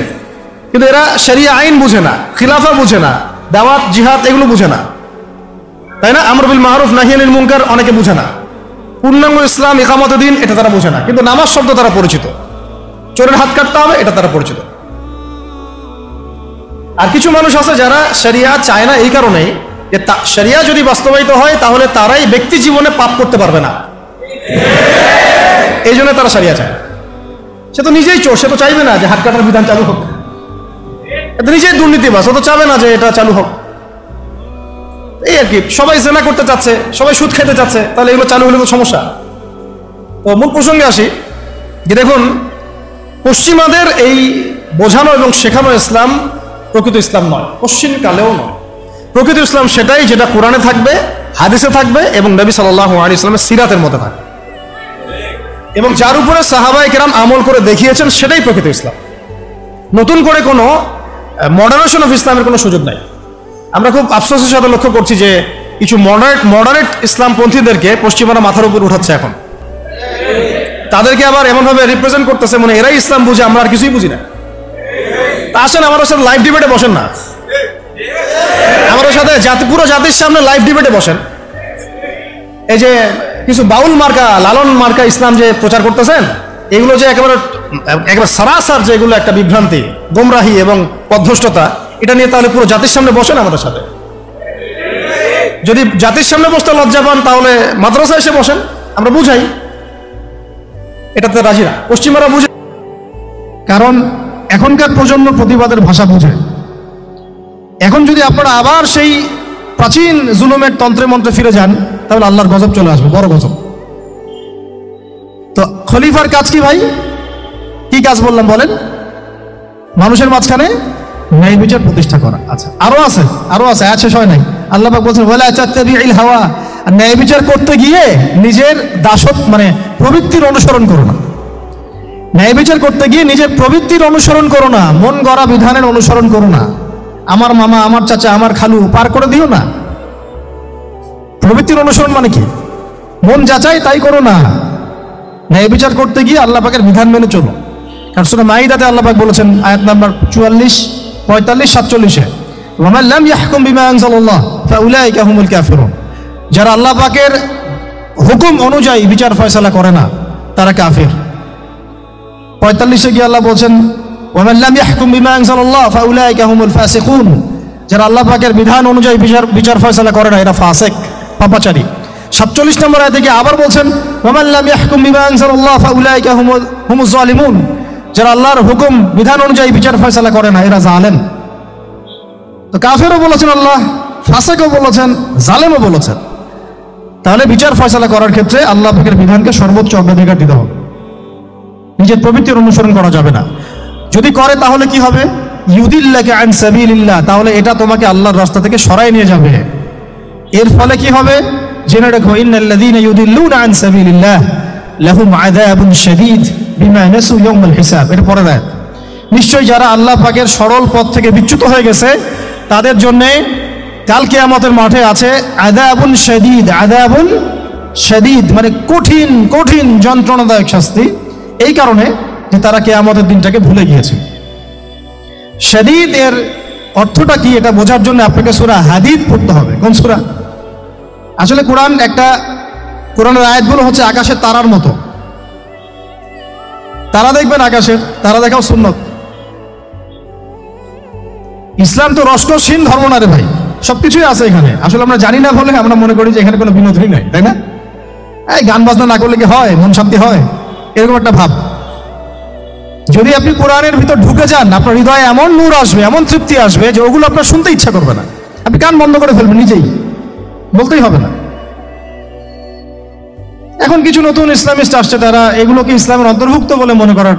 কিন্তু এরা শরিয়া আইন বুঝে না, খিলাফা বুঝে না, দাওয়াত জিহাদ এগুলো বুঝে না, তাই না? আমর বিল মারুফ নাহি আনিল মুনকার অনেকে বুঝে না, পূর্ণাঙ্গ ইসলাম ইকামত দিন এটা তারা বুঝে না। কিন্তু নামাজ শব্দ তারা পরিচিত, চোরের হাত কাটতে হবে এটা তারা পরিচিত। আর কিছু মানুষ আছে যারা শরিয়া চায় না এই কারণেই যে শরিয়া যদি বাস্তবায়িত হয় তাহলে তারাই ব্যক্তি জীবনে পাপ করতে পারবে না, এই জন্য তারা শরিয়া চায়। সে তো নিজেই চোর, সে তো চাইবে না যে হাত কাটার বিধান চালু হোক, এটা নিজেই দুর্নীতিবাজ, ও তো চাবে না যে এটা চালু হোক। এই আর কি, সবাই জেনা করতে চাচ্ছে, সবাই সুদ খেতে চাচ্ছে, তাহলে এগুলো চালু হলে তো সমস্যা। তো মূল প্রসঙ্গে আসি যে দেখুন, পশ্চিমাদের এই বোঝানো এবং শেখানো ইসলাম প্রকৃত ইসলাম নয়, পশ্চিমকালেও নয়। প্রকৃত ইসলাম সেটাই যেটা কোরআনে থাকবে, হাদিসে থাকবে এবং নবী সাল্লাল্লাহু আলাইহি ওয়াসাল্লামের সিরাতের মধ্যে থাকবে, এবং যার উপরে সাহাবায়ে কেরাম আমল করে দেখিয়েছেন সেটাই প্রকৃত ইসলাম। নতুন করে কোনো মডারেশন অফ ইসলামের কোনো সুযোগ নাই। আমরা খুব আফসোসের সাথে লক্ষ্য করছি যে কিছু মডারেট ইসলামপন্থীদেরকে পশ্চিমারা মাথার উপর উঠাচ্ছে এখন, তাদেরকে আবার এমনভাবে রিপ্রেজেন্ট করতেছে মনে এরাই ইসলাম বুঝে, আমরা আর কিছুই বুঝি না। আসেন আমাদের সাথে লাইভ ডিবেটে বসেন না, আমাদের সাথে পুরো জাতির সামনে লাইভ ডিবেটে বসেন। এই যে কিছু বাউল মার্কা, লালন মার্কা ইসলাম যে প্রচার করতেছেন, এগুলো যে একেবারে সরাসর যে এগুলো একটা বিভ্রান্তি, গোমরাহি এবং পথভ্রষ্টতা, এটা নিয়ে তাহলে পুরো জাতির সামনে বসেন আমাদের সাথে। যদি জাতির সামনে বসতে লজ্জা পান তাহলে মাদ্রাসায় এসে বসেন, আমরা বুঝাই। এটাতে রাজি না, পশ্চিমারা বুঝে, কারণ এখনকার প্রজন্ম প্রতিবাদের ভাষা বুঝে। এখন যদি আপনারা আবার সেই প্রাচীন জুলুমের তন্ত্রে মন্ত্রে ফিরে যান তাহলে আল্লাহর গজব চলে আসবে, বড় গজব। তো খলিফার কাজ কি ভাই? কি কাজ বললাম বলেন? মানুষের মাঝখানে ন্যায় বিচার প্রতিষ্ঠা করা। আচ্ছা, আরো আছে আয়াত শেষ হয় নাই। আল্লাহ পাক বলছেন ওয়ালা তাত্তাবিউল হাওয়া, ন্যায় বিচার করতে গিয়ে নিজের দাসত্ব মানে প্রবৃত্তির অনুসরণ করো না। ন্যায় বিচার করতে গিয়ে নিজের প্রবৃত্তির অনুসরণ করো না, মন গড়া বিধানের অনুসরণ করো না। আমার মামা, আমার চাচা, আমার খালু পার করে দিও না। প্রবৃত্তির অনুসরণ মানে কি? মন যাচাই তাই করো না। ন্যায় বিচার করতে গিয়ে আল্লাহ পাকের বিধান মেনে চলো। কারণ সূরা মাইদাতে আল্লাহ পাক বলেছেন আয়াত নাম্বার 44, 45, 47-এ, ওয়া মান লাম ইয়াহকুম বিমা আনজালাল্লাহ ফাউলাইকা হুমুল কাফিরুন, যারা আল্লাহ পাকের হুকুম অনুযায়ী বিচার ফয়সালা করে না তারা কাফির। 45-এ গিয়ে আল্লাহ বলছেন ওয়া মান লাম ইয়াহকুম বিমা আনজালাল্লাহ ফাউলাইকা হুমুল ফাসিকুন, যারা আল্লাহ পাকের বিধান অনুযায়ী বিচার ফয়সালা করে না এরা ফাসিক, পাপাচারী। 47 নম্বর আয়াতে গিয়ে আবার বলছেন ওয়া মান লাম ইয়াহকুম বিমা আনজালাল্লাহ ফাউলাইকা হুমুজ জালিমুন, যারা আল্লাহর হুকুম বিধান অনুযায়ী বিচার ফয়সালা করে না এরা জালেম। তো কাফেরও বলেছেন আল্লাহ, ফাসিকও বলেছেন, জালেমও বলেছেন। তাহলে বিচার ফয়সালা করার ক্ষেত্রে আল্লাহ পাকের বিধানকে সর্বোচ্চ অগ্রাধিকার দিতে হবে, নিজের প্রবৃত্তির অনুসরণ করা যাবে না। যদি করে তাহলে কি হবে? ইউদিল্লাকা আন সাবিলিল্লাহ, তাহলে এটা তোমাকে আল্লাহর রাস্তা থেকে সরাই নিয়ে যাবে। এর ফলে কি হবে? জেনে রাখো ইন্নাল্লাযীনা ইউদিল্লুনা আন সাবিলিল্লাহ লাহুম আযাবুন শাদীদ বিমা নাসু ইয়াউমাল হিসাব। এটা পরে দেয়, নিশ্চয়ই যারা আল্লাহ পাকের সরল পথ থেকে বিচ্যুত হয়ে গেছে তাদের জন্য কাল কিয়ামতের মাঠে আছে আযাবুন শাদীদ। আযাবুন শাদীদ মানে কঠিন কঠিন যন্ত্রণাদায়ক শাস্তি, এই কারণে যে তারা কিয়ামতের দিনটাকে ভুলে গিয়েছে। শাদীদ এর অর্থটা কি এটা বোঝার জন্য আপনাকে সূরা হাদীদ পড়তে হবে। কোন সূরা? আসলে কোরআন একটা কোরআনের আয়াতগুলো হচ্ছে আকাশের তারার মতো। তারা দেখবেন আকাশের, তারা দেখাও সুন্নত। ইসলাম তো রসকসহীন ধর্ম না রে ভাই, সবকিছুই আছে এখানে। আসলে আমরা জানি না বলে আমরা মনে করি যে এখানে কোনো বিনোদনই নাই, তাই না? এই গান বাজনা না করলে কি হয়, মন শান্তি হয়, এরকম একটা ভাব। যদি আপনি কোরআনের ভিতর ঢুকে যান, আপনার হৃদয়ে এমন নূর আসবে, এমন তৃপ্তি আসবে যে ওগুলো আপনার শুনতে ইচ্ছা করবে না, আপনি কান বন্ধ করে ফেলবেন, নিজেই বলতেই হবে না। এখন কিছু নতুন ইসলামিস্ট আসছে, তারা এগুলোকে ইসলামের অন্তর্ভুক্ত বলে মনে করার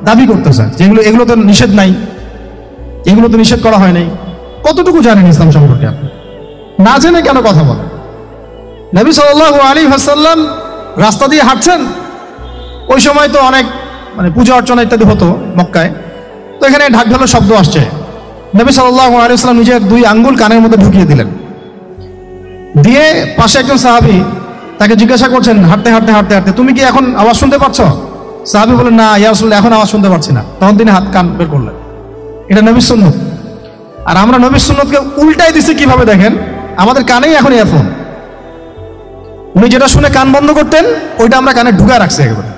দাবি করতেছে, যে এগুলো তো নিষেধ নাই, এগুলো তো নিষেধ করা হয় নাই। কতটুকু জানেন ইসলাম সম্পর্কে আপনি? না জেনে কেন কথা বলেন? নবী সাল্লাল্লাহু আলাইহি ওয়াসাল্লাম রাস্তা দিয়ে হাঁটছেন, ওই সময় তো অনেক পূজা অর্চনা ইত্যাদি হতো মক্কায়, তো এখানে ঢাক ঢোলের শব্দ আসছে। নবী সাল্লাল্লাহু আলাইহি ওয়াসাল্লাম নিজের 2 আঙ্গুল কানের মধ্যে ঢুকিয়ে দিলেন, দিয়ে পাশে একজন সাহাবী তাকে জিজ্ঞাসা করছেন হাঁটতে হাঁটতে হাঁটতে হাঁটতে, তুমি কি এখন আওয়াজ শুনতে পাচ্ছ? সাহাবী বলেন, না ইয়া রাসূলুল্লাহ, এখন আওয়াজ শুনতে পাচ্ছি না। তখন তিনি হাত কান বের করলেন। এটা নবীর সুন্নাত। আর আমরা নবীর সুন্নাতকে উল্টাই দিছি কিভাবে দেখেন, আমাদের কানেই এখন ইয়ারফোন। উনি যেটা শুনে কান বন্ধ করতেন, ওইটা আমরা কানে ঢুকায় রাখছি একেবারে।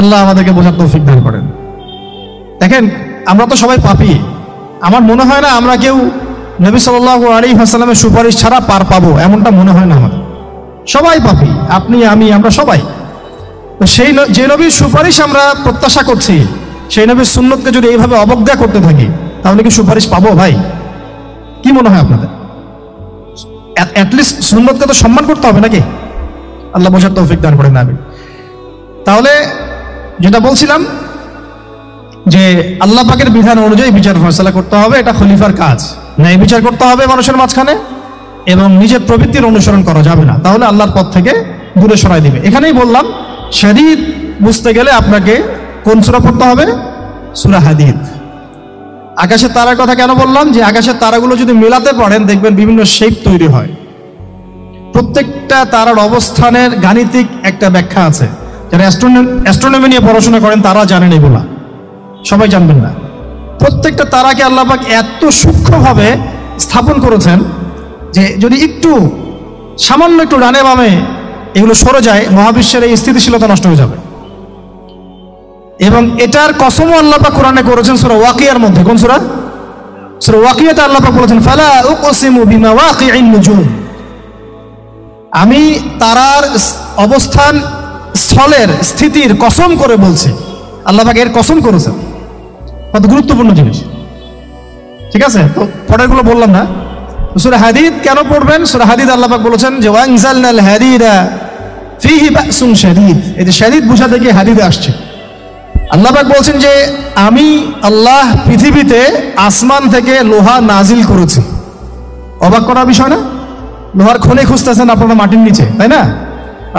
আল্লাহ আমাদেরকে বোঝার তৌফিক দান করেন। দেখেন, আমরা তো সবাই পাপী। আমার মনে হয় না আমরা কেউ নবী সাল্লাল্লাহু আলাইহি ওয়াসাল্লামের সুপারিশ ছাড়া পার পাবো, এমনটা মনে হয় না আমাদের। সবাই পাপী, আপনি আমি, আমরা সবাই। তো সেই যে নবীর সুপারিশ আমরা প্রত্যাশা করছি, সেই নবীর সুন্নতকে যদি এইভাবে অবজ্ঞা করতে থাকি, তাহলে কি সুপারিশ পাবো ভাই? কি মনে হয় আপনাদের? অ্যাটলিস্ট সুন্নতকে তো সম্মান করতে হবে নাকি? আল্লাহ বোঝার তৌফিক দান করেন। আমি তাহলে যেটা বলছিলাম যে আল্লাহ পাকের বিধান অনুযায়ী বিচার ফয়সালা করতে হবে, এটা খলিফার কাজ। ন্যায় বিচার করতে হবে মানুষের মাঝখানে, এবং নিজের প্রবৃত্তির অনুসরণ করা যাবে না, তাহলে আল্লাহর পথ থেকে দূরে সরাই দিবে। এখানেই বললাম, শরীয়ত বুঝতে গেলে আপনাকে কোন সূরা পড়তে হবে? সূরা হাদীদ। আকাশের তারার কথা কেন বললাম? যে আকাশের তারাগুলো যদি মেলাতে পারেন, দেখবেন বিভিন্ন শেপ তৈরি হয়। প্রত্যেকটা তারার অবস্থানের গাণিতিক একটা ব্যাখ্যা আছে। যারা অ্যাস্ট্রোনমি নিয়ে পড়াশোনা করেন তারা জানেন, এগুলা সবাই জানবেন না। প্রত্যেকটা তারাকে আল্লাহ পাক এত সূক্ষ্মভাবে স্থাপন করেছেন যে যদি একটু সামান্য একটু ডানে বামে এগুলো সরে যায়, মহাবিশ্বের এই স্থিতিশীলতা নষ্ট হয়ে যাবে। এবং এটার কসমও আল্লাহ পাক কোরআনে করেছেন সূরা ওয়াকিয়ার মধ্যে। কোন সূরা? সূরা ওয়াকিয়াতে আল্লাহ পাক বলেছেন, ফালা উকসিমু বিমাওয়াকিইন নুজুম, আমি তারার অবস্থান স্থলের স্থিতির কসম করে বলছি। আল্লাহ পাক এর কসম করেছেন। কত গুরুত্বপূর্ণ জিনিস, ঠিক আছে? তো পরেরগুলো বললাম না। সূরা হাদীদ কেন পড়বেন? সূরা হাদীদ আল্লাহ পাক বলেছেন যে ওয়ানজালনাল হাদীদা ফীহি বাসুন শাদীদ। এই যে শাদীদ বুঝাতে গিয়ে হাদীদে আসছে। আল্লাহ পাক বলছেন যে আমি আল্লাহ পৃথিবীতে আসমান থেকে লোহা নাজিল করেছি। অবাক করার বিষয় না? লোহার খনি খুঁজতেছেন আপনারা মাটির নিচে, তাই না?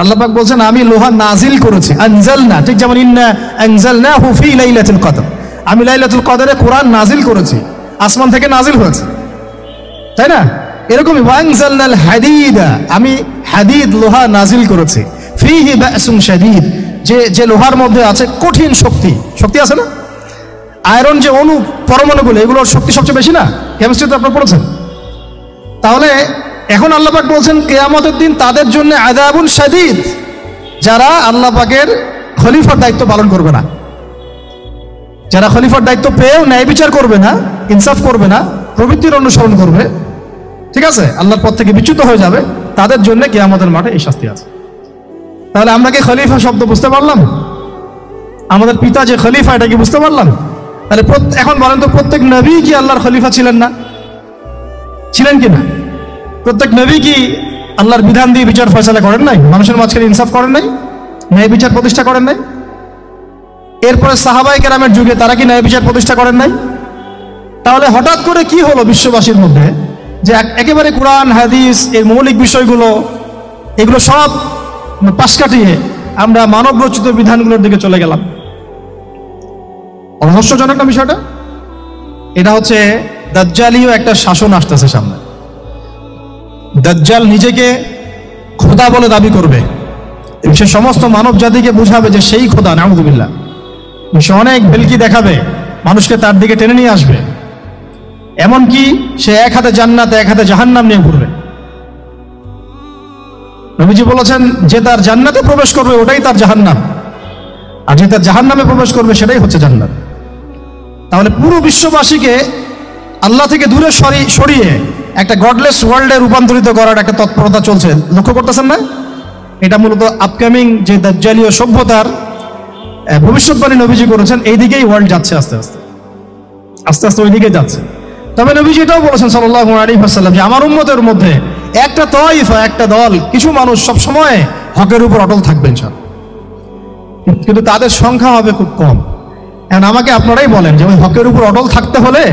আল্লাহ পাক বলছেন আমি লোহা নাজিল করেছি। আনজালনা, ঠিক যেমন ইন্না আনজালনাহু ফি লাইলাতুল কদর, আমি লাইলাতুল কদরে কোরআন নাজিল করেছি, আসমান থেকে নাজিল হয়েছে, তাই না? এরকমই ওয়ানজালনাল হাদীদা, আমি হাদীদ লোহা নাজিল করেছি। ফীহি বাসুন শাদীদ, যে লোহার মধ্যে আছে কঠিন শক্তি আছে না? আয়রন যে অণু পরমাণুগুলো, এগুলোর শক্তি সবচেয়ে বেশি না? কেমিস্ট্রিতে আপনারা পড়েছেন। তাহলে এখন আল্লাহ পাক বলছেন কিয়ামতের দিন তাদের জন্য আযাবুন শাদীদ, যারা আল্লাহ পাকের খলিফার দায়িত্ব পালন করবে না, যারা খলিফার দায়িত্ব পেয়েও ন্যায় বিচার করবে না, ইনসাফ করবে না, প্রবৃত্তির অনুসরণ করবে, ঠিক আছে, আল্লাহর পথ থেকে বিচ্যুত হয়ে যাবে, তাদের জন্য কিয়ামতের মাঠে এই শাস্তি আছে। তাহলে আমরা কি খলিফা শব্দ বুঝতে পারলাম? আমাদের পিতা যে খলিফা, এটা কি বুঝতে পারলাম? তাহলে এখন বলেন তো, প্রত্যেক নবী কি আল্লাহর খলিফা ছিলেন না? ছিলেন কি না? প্রত্যেক নবী কি আল্লাহর বিধান দিয়ে বিচার ফয়সালা করেন নাই? মানুষের মাঝখানে ইনসাফ করেন নাই? ন্যায় বিচার প্রতিষ্ঠা করেন নাই? এরপরে সাহাবায়ে কেরামের যুগে তারা কি ন্যায় বিচার প্রতিষ্ঠা করেন নাই? তাহলে হঠাৎ করে কি হলো বিশ্ববাসীর মধ্যে যে একেবারে কোরআন হাদিস এর মৌলিক বিষয়গুলো এগুলো সব পাশ কাটিয়ে আমরা মানব রচিত বিধানগুলোর দিকে চলে গেলাম? রহস্যজনক না বিষয়টা? এটা হচ্ছে দাজ্জালীয় একটা শাসন আসতেছে সামনে। দাজ্জাল নিজেকে খোদা বলে দাবি করবে, সে সমস্ত মানব জাতিকে বুঝাবে যে সেই খোদা, নাউযুবিল্লাহ। সে অনেক ভেলকি দেখাবে, মানুষকে তার দিকে টেনে নিয়ে আসবে। এমনকি সে এক হাতে জান্নাত এক হাতে জাহান্নাম নিয়ে ঘুরবে। নবীজি বলেছেন, যে তার জান্নাতে প্রবেশ করবে ওটাই তার জাহান্নাম, আর যে তার জাহান্নামে প্রবেশ করবে সেটাই হচ্ছে জান্নাত। তাহলে পুরো বিশ্ববাসীকে আল্লাহ থেকে দূরে সরিয়ে একটা গডলেস ওয়ার্ল্ডে রূপান্তরিত করার একটা তৎপরতা চলছে, লক্ষ্য করতেছেন না? এটা মূলত আপকামিং যে দাজ্জালীয় সভ্যতার ভবিষ্যৎবাণী নবীজি করেছেন, এই দিকেই ওয়ার্ল্ড যাচ্ছে আস্তে আস্তে আস্তে আস্তে ওই দিকে যাচ্ছে। তবে নবীজি এটাও বলেছেন সাল্লাল্লাহু আলাইহি ওয়াসাল্লাম যে আমার উম্মতের মধ্যে একটা তাইফা, একটা দল, কিছু মানুষ সবসময় হকের উপর অটল থাকবে ইনশাআল্লাহ, কিন্তু তাদের সংখ্যা হবে খুব কম। এখন আমাকে আপনারাই বলেন যে ওই হকের উপর অটল থাকতে হলে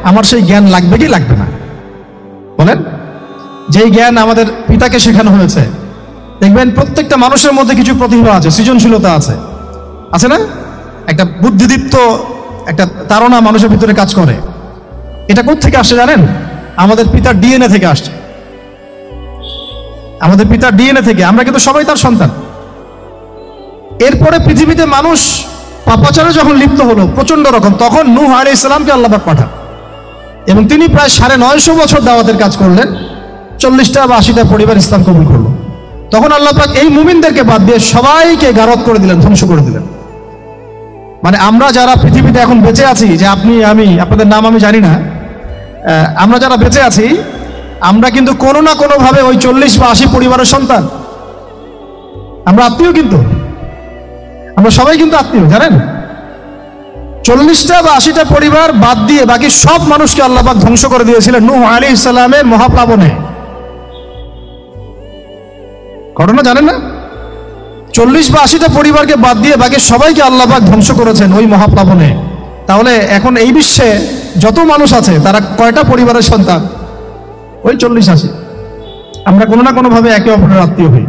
আমার সেই জ্ঞান লাগবে কি লাগবে না? বলেন। যেই জ্ঞান আমাদের পিতাকে শেখানো হয়েছে, দেখবেন প্রত্যেকটা মানুষের মধ্যে কিছু প্রতিভা আছে, সৃজনশীলতা আছে, আছে না? একটা বুদ্ধিদীপ্ত একটা তাড়না মানুষের ভিতরে কাজ করে। এটা কোত্থেকে আসছে জানেন? আমাদের পিতার ডিএনএ থেকে আসছে, আমাদের পিতার ডিএনএ থেকে। আমরা কিন্তু সবাই তার সন্তান। এরপরে পৃথিবীতে মানুষ পাপাচারে যখন লিপ্ত হলো প্রচন্ড রকম, তখন নূহ আলাইহিস সালামকে আল্লাহ পাক পাঠান এবং তিনি প্রায় 950 বছর দাওয়াতের কাজ করলেন। 40টা বা 80টা পরিবার ইসলাম কবুল করলো। তখন আল্লাহ পাক এই মুমিনদেরকে বাদ দিয়ে সবাইকে গারদ করে দিলেন, ধ্বংস করে দিলেন। মানে আমরা যারা পৃথিবীতে এখন বেঁচে আছি, যে আপনি, আমি, আপনাদের নাম আমি জানি না, আমরা যারা বেঁচে আছি, আমরা কিন্তু কোনো না কোনো ভাবে ওই 40 বা 80 পরিবারের সন্তান। আমরা আত্মীয়, কিন্তু আমরা সবাই কিন্তু আত্মীয়, জানেন? 40টা বা 80টা পরিবার বাদ দিয়ে বাকি সব মানুষকে আল্লাহ পাক ধ্বংস করে দিয়েছিলেন নূহ আলাইহিস সালামের মহাপ্লাবনে। ঘটনা জানেন না? 40 বা 80টা পরিবারকে বাদ দিয়ে বাকি সবাইকে আল্লাহ পাক ধ্বংস করেছেন ওই মহাপ্লাবনে। তাহলে এখন এই বিশ্বে যত মানুষ আছে তারা কয়টা পরিবারের সন্তান? ওই 40-80। আমরা কোনো না কোনো ভাবে একে অপরের আত্মীয় হই।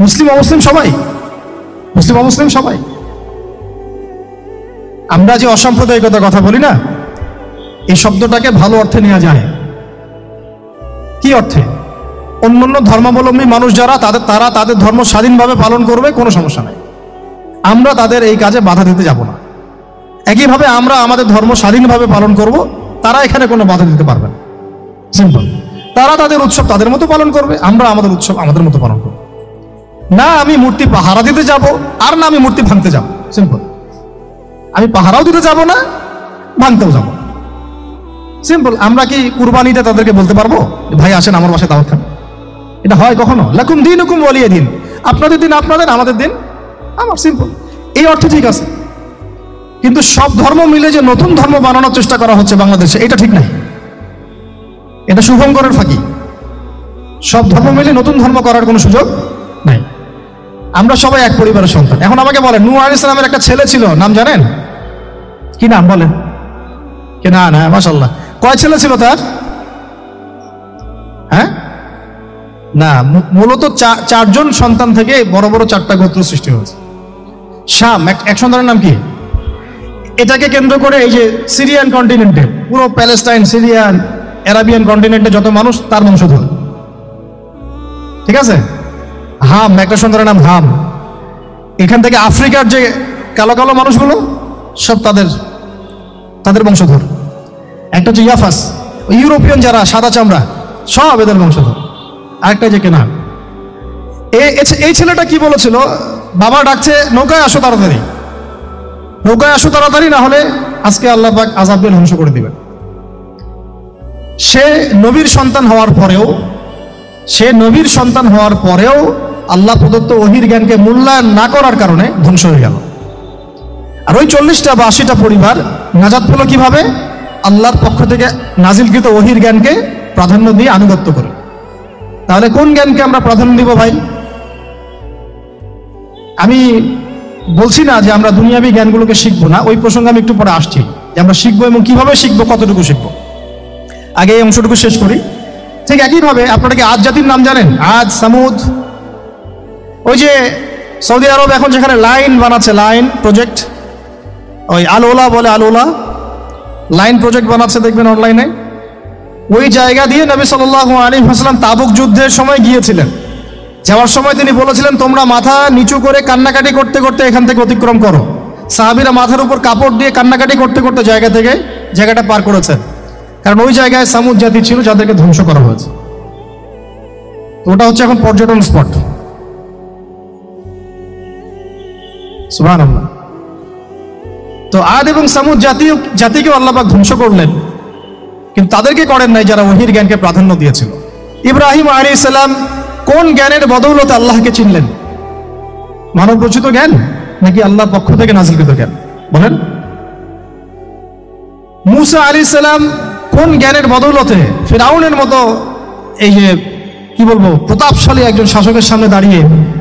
মুসলিম অমুসলিম সবাই, মুসলিম অমুসলিম সবাই। আমরা যে অসাম্প্রদায়িকতার কথা বলি না, এই শব্দটাকে ভালো অর্থে নেওয়া যায়। কি অর্থে? অন্যান্য ধর্মাবলম্বী মানুষ যারা, তারা তাদের ধর্ম স্বাধীনভাবে পালন করবে, কোনো সমস্যা নাই। আমরা তাদের এই কাজে বাধা দিতে যাব না। একইভাবে আমরা আমাদের ধর্ম স্বাধীনভাবে পালন করব, তারা এখানে কোনো বাধা দিতে পারবে না। সিম্পল। তারা তাদের উৎসব তাদের মতো পালন করবে, আমরা আমাদের উৎসব আমাদের মতো পালন করব। না আমি মূর্তি পাহারা দিতে যাব, আর না আমি মূর্তি ভাঙতে যাব। সিম্পল। আমি পাহারাও দিতে যাব না, ভাঙতেও যাব না। সিম্পল। আমরা কি কুরবানিতে তাদেরকে বলতে পারবো ভাই আসেন আমার বাসায় দাওয়াত খান? এটা হয় কখনো? লাকুম দীনুকুম ওয়ালিয়া দিন। আপনাদের দিন আপনাদের, আমাদের দিন আমার। সিম্পল। এই অর্থে ঠিক আছে, কিন্তু সব ধর্ম মিলে যে নতুন ধর্ম বানানোর চেষ্টা করা হচ্ছে বাংলাদেশে, এটা ঠিক নাই। এটা শুভঙ্করের ফাঁকি। সব ধর্ম মিলে নতুন ধর্ম করার কোনো সুযোগ নাই। আমরা সবাই এক পরিবারের সন্তান। এখন আমাকে বলেন, নূহ আলাইহিস সালামের একটা ছেলে ছিল, নাম জানেন? কি নাম বলেন? কে? না না, মাশাআল্লাহ। কয় ছেলে ছিল তার? হ্যাঁ, না, মূলত 4জন সন্তান থেকে বড় বড় 4টা গোত্র সৃষ্টি হয়েছে। শাম এক সন্তানের নাম কি? এটাকে কেন্দ্র করে এই যে সিরিয়ান কন্টিনেন্টে, পুরো প্যালেস্টাইন, সিরিয়ান, অ্যারাবিয়ান কন্টিনেন্টে যত মানুষ, তার বংশধর। ঠিক আছে? হাম, একটা সন্তানের নাম হাম। এখান থেকে আফ্রিকার যে কালো কালো মানুষগুলো সব তাদের বংশধর। একটা হচ্ছে ইয়াফাস, ইউরোপিয়ান যারা সাদা চামড়া, সব এদের বংশধর। আরেকটা যে কেনান। এই ছেলেটা কি বলেছিল? বাবা ডাকছে, নৌকায় আসো তাড়াতাড়ি, নৌকায় আসো তাড়াতাড়ি, না হলে আজকে আল্লাহ পাক আযাব দিয়ে ধ্বংস করে দিবেন। সে নবীর সন্তান হওয়ার পরেও আল্লাহ প্রদত্ত ওহীর জ্ঞানকে মূল্যায়ন না করার কারণে ধ্বংস হয়ে গেল। আর ওই 40টা বা 80টা পরিবার নাজাত পেল কিভাবে? আল্লাহর পক্ষ থেকে নাজিলকৃত ওহীর জ্ঞানকে প্রাধান্য দিয়ে আনুগত্য করে। তাহলে কোন জ্ঞানকে আমরা প্রাধান্য দিব ভাই? আমি বলছি না যে আমরা দুনিয়াবী জ্ঞানগুলোকে শিখবো না, ওই প্রসঙ্গে আমি একটু পরে আসছি, যে আমরা শিখবো এবং কিভাবে শিখবো, কতটুকু শিখবো। আগে এই অংশটুকু শেষ করি। ঠিক একইভাবে আপনারা কি আদ জাতির নাম জানেন? আদ, সামুদ। ওই যে সৌদি আরব এখন যেখানে লাইন বানাচ্ছে, লাইন প্রজেক্ট, ওই আল-ওলা বলে, আল-ওলা লাইন প্রজেক্ট বানাচ্ছে, দেখবেন অনলাইনে। ওই জায়গা দিয়ে নবী সাল্লাল্লাহু আলাইহি ওয়াসাল্লাম তাবুক যুদ্ধের সময় গিয়েছিলেন। যাওয়ার সময় তিনি বলেছিলেন, তোমরা মাথা নিচু করে কান্নাকাটি করতে করতে এখান থেকে অতিক্রম করো। সাহাবীরা মাথার উপর কাপড় দিয়ে কান্নাকাটি করতে করতে জায়গাটা পার করেছেন, কারণ ওই জায়গায় সামুদ জাতি ছিল যাদেরকে ধ্বংস করা হয়েছে। ওটা হচ্ছে এখন পর্যটন স্পট। সুবহানাল্লাহ। তো আদ এবং সামুদ জাতিকে আল্লাহ পাক ধ্বংস করলেন, কিন্তু তাদেরকে করেন নাই যারা ওহীর জ্ঞানকে প্রাধান্য দিয়েছিল। ইব্রাহিম আলাইহিস সালাম কোন জ্ঞানের বদৌলতে আল্লাহকে চিনলেন? মানব রচিত জ্ঞান নাকি আল্লাহর পক্ষ থেকে নাযিলকৃত জ্ঞান? বলেন। মুসা আলাইহিস সালাম কোন জ্ঞানের বদৌলতে ফিরাউনের মতো এই যে কি বলবো প্রতাপশালী একজন শাসকের সামনে দাঁড়িয়ে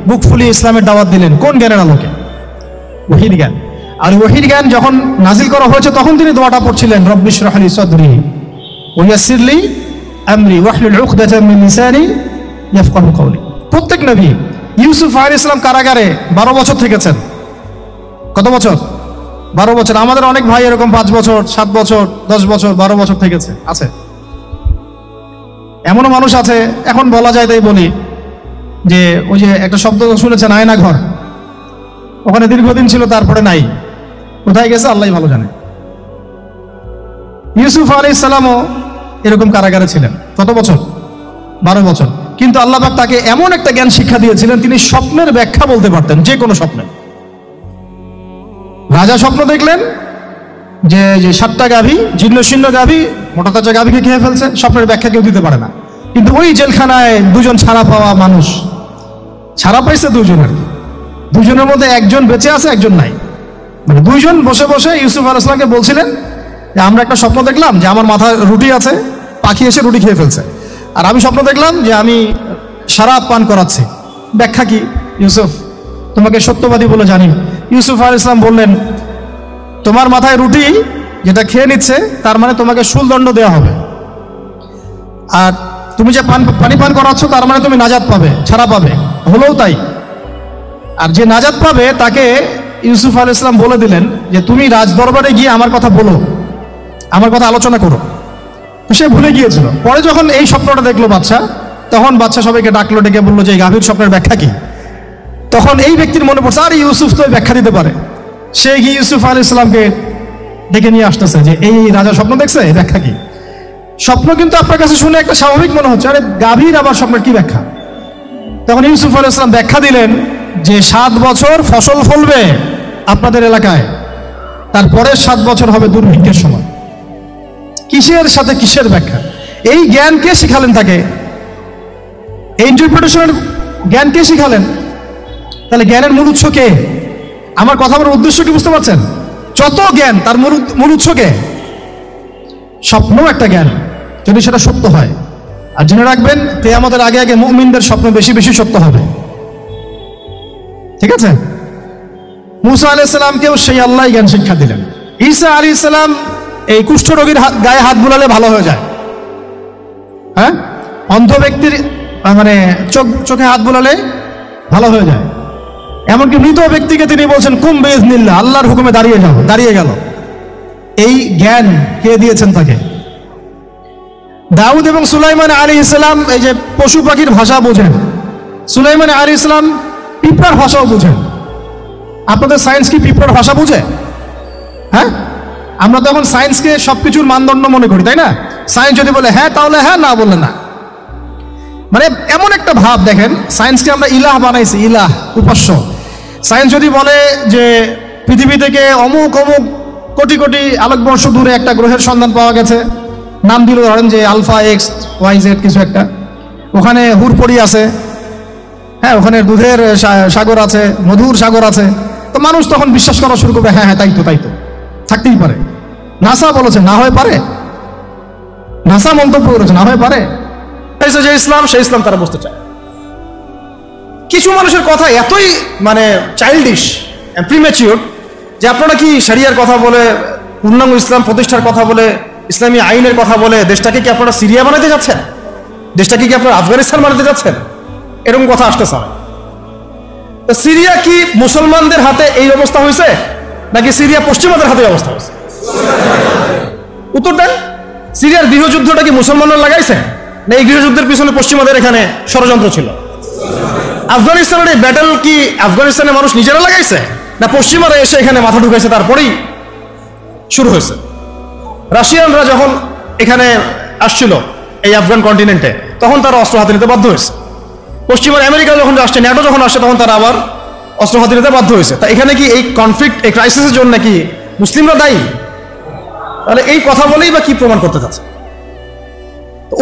বুক ফুলিয়ে ইসলামের দাওয়াত দিলেন? কোন জ্ঞানের আলোকে? ওহীর জ্ঞান। আর ওহীর জ্ঞান যখন নাজিল করা হয়েছে তখন তিনি দোয়াটা পড়ছিলেন, রব্বি ইশরাহ লি সাদরি ওয়া ইয়াসসির লি আমরি ওয়াহলুল উকদাতাম মিন লিসানি ইয়াফকাহু কওলি। প্রত্যেক নবী, ইউসুফ আলাইহিস সালাম কারাগারে 12 বছর থেকেছেন। কত বছর? 12 বছর। আমাদের অনেক ভাই এরকম 5 বছর, 7 বছর, 10 বছর, 12 বছর থেকেছে, আছে। এমনও মানুষ আছে, এখন বলা যায় তাই বলি, যে ওই যে একটা শব্দ শুনেছেন আয়না ঘর, ওখানে দীর্ঘদিন ছিল, তারপরে নাই, কোথায় গেছে আল্লাহই ভালো জানে। ইউসুফ আলাইহিস সালামও এরকম কারাগারে ছিলেন। কত বছর? 12 বছর। কিন্তু আল্লাহ পাক তাকে এমন একটা জ্ঞান শিক্ষা দিয়েছিলেন, তিনি স্বপ্নের ব্যাখ্যা বলতে পারতেন, যে কোনো স্বপ্নের। রাজা স্বপ্ন দেখলেন যে 7টা গাভী, জীর্ণ শীর্ণ গাভী, মোটা তাজা গাভীকে খেয়ে ফেলছে, স্বপ্নের ব্যাখ্যা কেউ দিতে পারে না। কিন্তু ওই জেলখানায় 2 জন ছাড়া পাওয়া মানুষ, ছাড়া পাইছে 2 জনের, 2 জনের মধ্যে একজন বেঁচে আছে, একজন নাই। মানে 2 জন বসে বসে ইউসুফ আলাইহিস সালামকে বলছিলেন যে আমরা একটা স্বপ্ন দেখলাম যে আমার মাথায় রুটি আছে, পাখি এসে রুটি খেয়ে ফেলছে। আর আমি স্বপ্ন দেখলাম যে আমি শরাব পান করাচ্ছি, ব্যাখ্যা কি? ইউসুফ, তোমাকে সত্যবাদী বলে জানি। ইউসুফ আলাইহিস সালাম বললেন, তোমার মাথায় রুটি যেটা খেয়ে নিচ্ছে, তার মানে তোমাকে শুলদণ্ড দেওয়া হবে। আর তুমি যে পানি পান করাচ্ছ, তার মানে তুমি নাজাত পাবে, ছাড়া পাবে। হলেও তাই। আর যে নাজাত পাবে তাকে ইউসুফ আলাইহিস সালাম বলে দিলেন যে তুমি রাজ দরবারে গিয়ে আমার কথা বলো, আমার কথা আলোচনা করো। তো সে ভুলে গিয়েছিল। পরে যখন এই স্বপ্নটা দেখলো বাদশা, তখন বাদশা সবাইকে ডাকলো, ডেকে বললো যে এই গাভীর স্বপ্নের ব্যাখ্যা কি? তখন এই ব্যক্তির মনে পড়ছে, আরে ইউসুফ তো ব্যাখ্যা দিতে পারে। সে গিয়ে ইউসুফ আলাইহিস সালামকে ডেকে নিয়ে আসতেছে যে এই রাজা স্বপ্ন দেখছে, ব্যাখ্যা কি? স্বপ্ন কিন্তু আপনার কাছে শুনে একটা স্বাভাবিক মনে হচ্ছে, আরে গাভীর আবার স্বপ্নের কি ব্যাখ্যা? তখন ইউসুফ আলাইহিস সালাম ব্যাখ্যা দিলেন যে 7 বছর ফসল ফলবে আপনাদের এলাকায়, তারপরের 7 বছর হবে দুর্ভিক্ষের সময়। কিসের সাথে কিসের ব্যাখ্যা? এই জ্ঞান কে শিখালেন তাকে? এই ইন্টারপ্রিটেশনের জ্ঞান কে শিখালেন? তাহলে জ্ঞানের মূল উৎস কে? আমার কথা বলার উদ্দেশ্য কি বুঝতে পারছেন? যত জ্ঞান তার মূল উৎস কে? স্বপ্ন একটা জ্ঞান, যদি সেটা সত্য হয়। আর জেনে রাখবেন, কিয়ামতের আগে আগে মুমিনদের স্বপ্ন বেশি বেশি সত্য হবে। ঠিক আছে? মুসা আলাইহিস সালামকেও সেই আল্লাহ জ্ঞান শিক্ষা দিলেন। ঈসা আলাইহিস সালাম এই কুষ্ঠরোগীর গায়ে হাত বুলালে ভালো হয়ে যায়। হ্যাঁ, অন্ধ ব্যক্তির মানে চোখে হাত বুলালে ভালো হয়ে যায়। এমনকি মৃত ব্যক্তিকে তিনি বলছেন কুম বিইজনিল্লাহ, আল্লাহর হুকুমে দাঁড়িয়ে যাও, দাঁড়িয়ে গেল। এই জ্ঞান কে দিয়েছেন তাকে? দাউদ এবং সুলাইমান আলাইহিস সালাম এই যে পশু পাখির ভাষা বোঝেন, সুলাইমান আলাইহিস সালাম পিঁপড়ার ভাষাও বুঝেন। আপনাদের সায়েন্স কি পিঁপড়ার ভাষা বুঝে? হ্যাঁ, আমরা তো এখন সায়েন্সকে সবকিছুর মানদণ্ড মনে করি, তাই না? সায়েন্স যদি বলে হ্যাঁ তাহলে হ্যাঁ, না বললে না। মানে এমন একটা ভাব, দেখেন সায়েন্সকে আমরা ইলাহ বানাইছি, ইলাহ, উপাস্য। সায়েন্স যদি বলে যে পৃথিবী থেকে অমুক অমুক কোটি কোটি আলোকবর্ষ দূরে একটা গ্রহের সন্ধান পাওয়া গেছে, নাম দিল ধরেন যে আলফা এক্স ওয়াই জেড কিছু একটা, ওখানে হুরপড়ি আছে, হ্যাঁ ওখানে দুধের সাগর আছে, মধুর সাগর আছে, তো মানুষ তখন বিশ্বাস করা শুরু করবে, হ্যাঁ হ্যাঁ তাই তো থাকতেই পারে। নাসা বলেছে না হয়ে পারে, নাসা মন্তব্য করেছে না হয়ে পারে। যে ইসলাম, সেই ইসলাম তারা বুঝতে চায়। কিছু মানুষের কথা এতই মানে চাইল্ডিশ, প্রিম্যাচিওর, যে আপনারা কি শরিয়ার কথা বলে, পূর্ণাঙ্গ ইসলাম প্রতিষ্ঠার কথা বলে, ইসলামী আইনের কথা বলে দেশটাকে কি আপনারা সিরিয়া বানাতে যাচ্ছেন? দেশটাকে কি আপনারা আফগানিস্তান বানাতে যাচ্ছেন? এরকম কথা আসতেছে। তো সিরিয়া কি মুসলমানদের হাতে এই অবস্থা হয়েছে, নাকি সিরিয়া পশ্চিমাদের হাতে অবস্থা হয়েছে? উত্তর দেন। সিরিয়ার গৃহযুদ্ধটা কি মুসলমানরা লাগাইছে, না এই গৃহযুদ্ধের পিছনে পশ্চিমাদের এখানে ষড়যন্ত্র ছিল? আফগানিস্তানের এই ব্যাটেল কি আফগানিস্তানের মানুষ নিজেরা লাগাইছে, না পশ্চিমারা এসে এখানে মাথা ঢুকাইছে তারপরেই শুরু হয়েছে? রাশিয়ানরা যখন এখানে আসছিল এই আফগান কন্টিনেন্টে, তখন তারা অস্ত্র হাতে নিতে বাধ্য হয়েছে। পশ্চিমের আমেরিকা যখন আসছে, ন্যাটো যখন আসছে, তখন তারা আবার অস্ত্র হাতে নিতে বাধ্য হয়েছে। তা এখানে কি এই কনফ্লিক্ট, এই ক্রাইসিসের জন্য কি মুসলিমরা দায়ী? তাহলে এই কথা বলেই বা কি প্রমাণ করতে চাচ্ছে?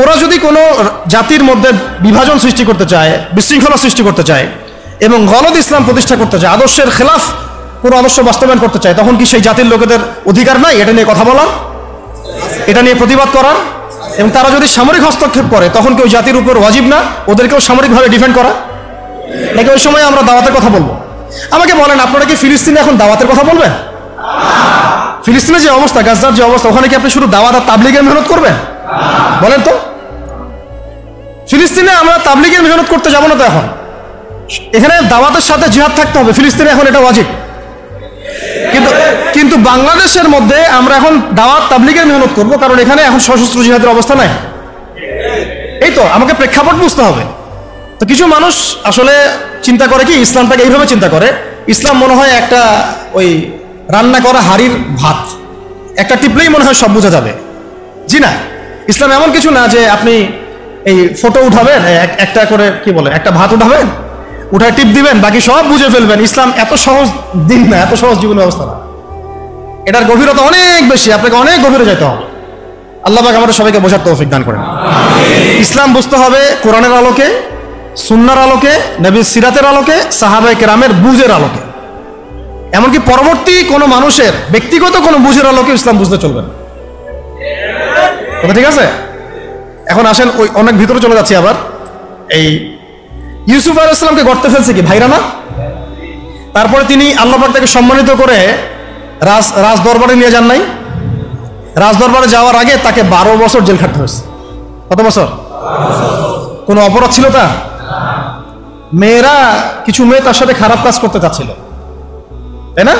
ওরা যদি কোনো জাতির মধ্যে বিভাজন সৃষ্টি করতে চায়, বিশৃঙ্খলা সৃষ্টি করতে চায় এবং গলদ ইসলাম প্রতিষ্ঠা করতে চায়, আদর্শের খেলাফ কোনো আদর্শ বাস্তবায়ন করতে চায়, তখন কি সেই জাতির লোকেদের অধিকার নাই এটা নিয়ে কথা বলার, এটা নিয়ে প্রতিবাদ করার? এবং তারা যদি সামরিক হস্তক্ষেপ করে, তখন কি ওই জাতির উপর ওয়াজিব না ওদেরকেও সামরিকভাবে ডিফেন্ড করা? নাকি ওই সময় আমরা দাওয়াতের কথা বলবো? আমাকে বলেন, আপনারা কি ফিলিস্তিনে এখন দাওয়াতের কথা বলবেন? ফিলিস্তিনের যে অবস্থা, গাজার যে অবস্থা, ওখানে কি আপনি শুধু দাওয়াত আর তাবলীগের মেহনত করবেন? বলেন তো। ফিলিস্তিনে আমরা তাবলীগের মেহনত করতে যাবো না তো এখন। এখানে দাওয়াতের সাথে জিহাদ থাকতে হবে, ফিলিস্তিনে এখন এটা ওয়াজিব। কিন্তু বাংলাদেশের মধ্যে আমরা এখন দাওয়াত তাবলীগের মেহনত করবো, কারণ এখানে এখন সশস্ত্র জিহাদের অবস্থা নাই। এই তো আমাকে প্রেক্ষাপট বুঝতে হবে। তো কিছু মানুষ আসলে চিন্তা করে কি, ইসলামটাকে এইভাবে চিন্তা করে, ইসলাম মনে হয় একটা ওই রান্না করা হাড়ির ভাত, একটা টিপলেই মনে হয় সব বোঝা যাবে। জি না, ইসলাম এমন কিছু না যে আপনি এই ফটো উঠাবেন, একটা করে কি বলে একটা ভাত উঠাবেন, উঠায় টিপ দিবেন, বাকি সব বুঝে ফেলবেন। ইসলাম এত সহজ দিন না, এত সহজ জীবন ব্যবস্থা না। এটার গভীরতা অনেক বেশি, আপনাকে অনেক গভীরে যেতে হবে। আল্লাহ পাক আমাদের সবাইকে বোঝার তৌফিক দান করেন। ইসলাম বুঝতে হবে কোরআনের আলোকে, সুন্নাহর আলোকে, নবীর সিরাতের আলোকে, সাহাবায়ে কেরামের বুঝের আলোকে। এমনকি পরবর্তী কোনো মানুষের ব্যক্তিগত কোনো বুঝের আলোকে ইসলাম বুঝতে চলবে না। ঠিক আছে? এখন আসেন ওই অনেক ভিতরে চলে যাচ্ছি আবার। এই ইউসুফ আলাইহিস সালামকে গর্তে ফেলছে কি ভাইরা না? তারপরে তিনি আল্লাহ পাক তাকে সম্মানিত করে রাজ দরবারে নিয়ে যান নাই? রাজ দরবারে যাওয়ার আগে তাকে 12 বছর জেল খাটতে হয়েছে। কত বছর? কোনো অপরাধ ছিল তার? মেয়েরা, কিছু মেয়ে তার সাথে খারাপ কাজ করতে চাচ্ছিল, তাই না?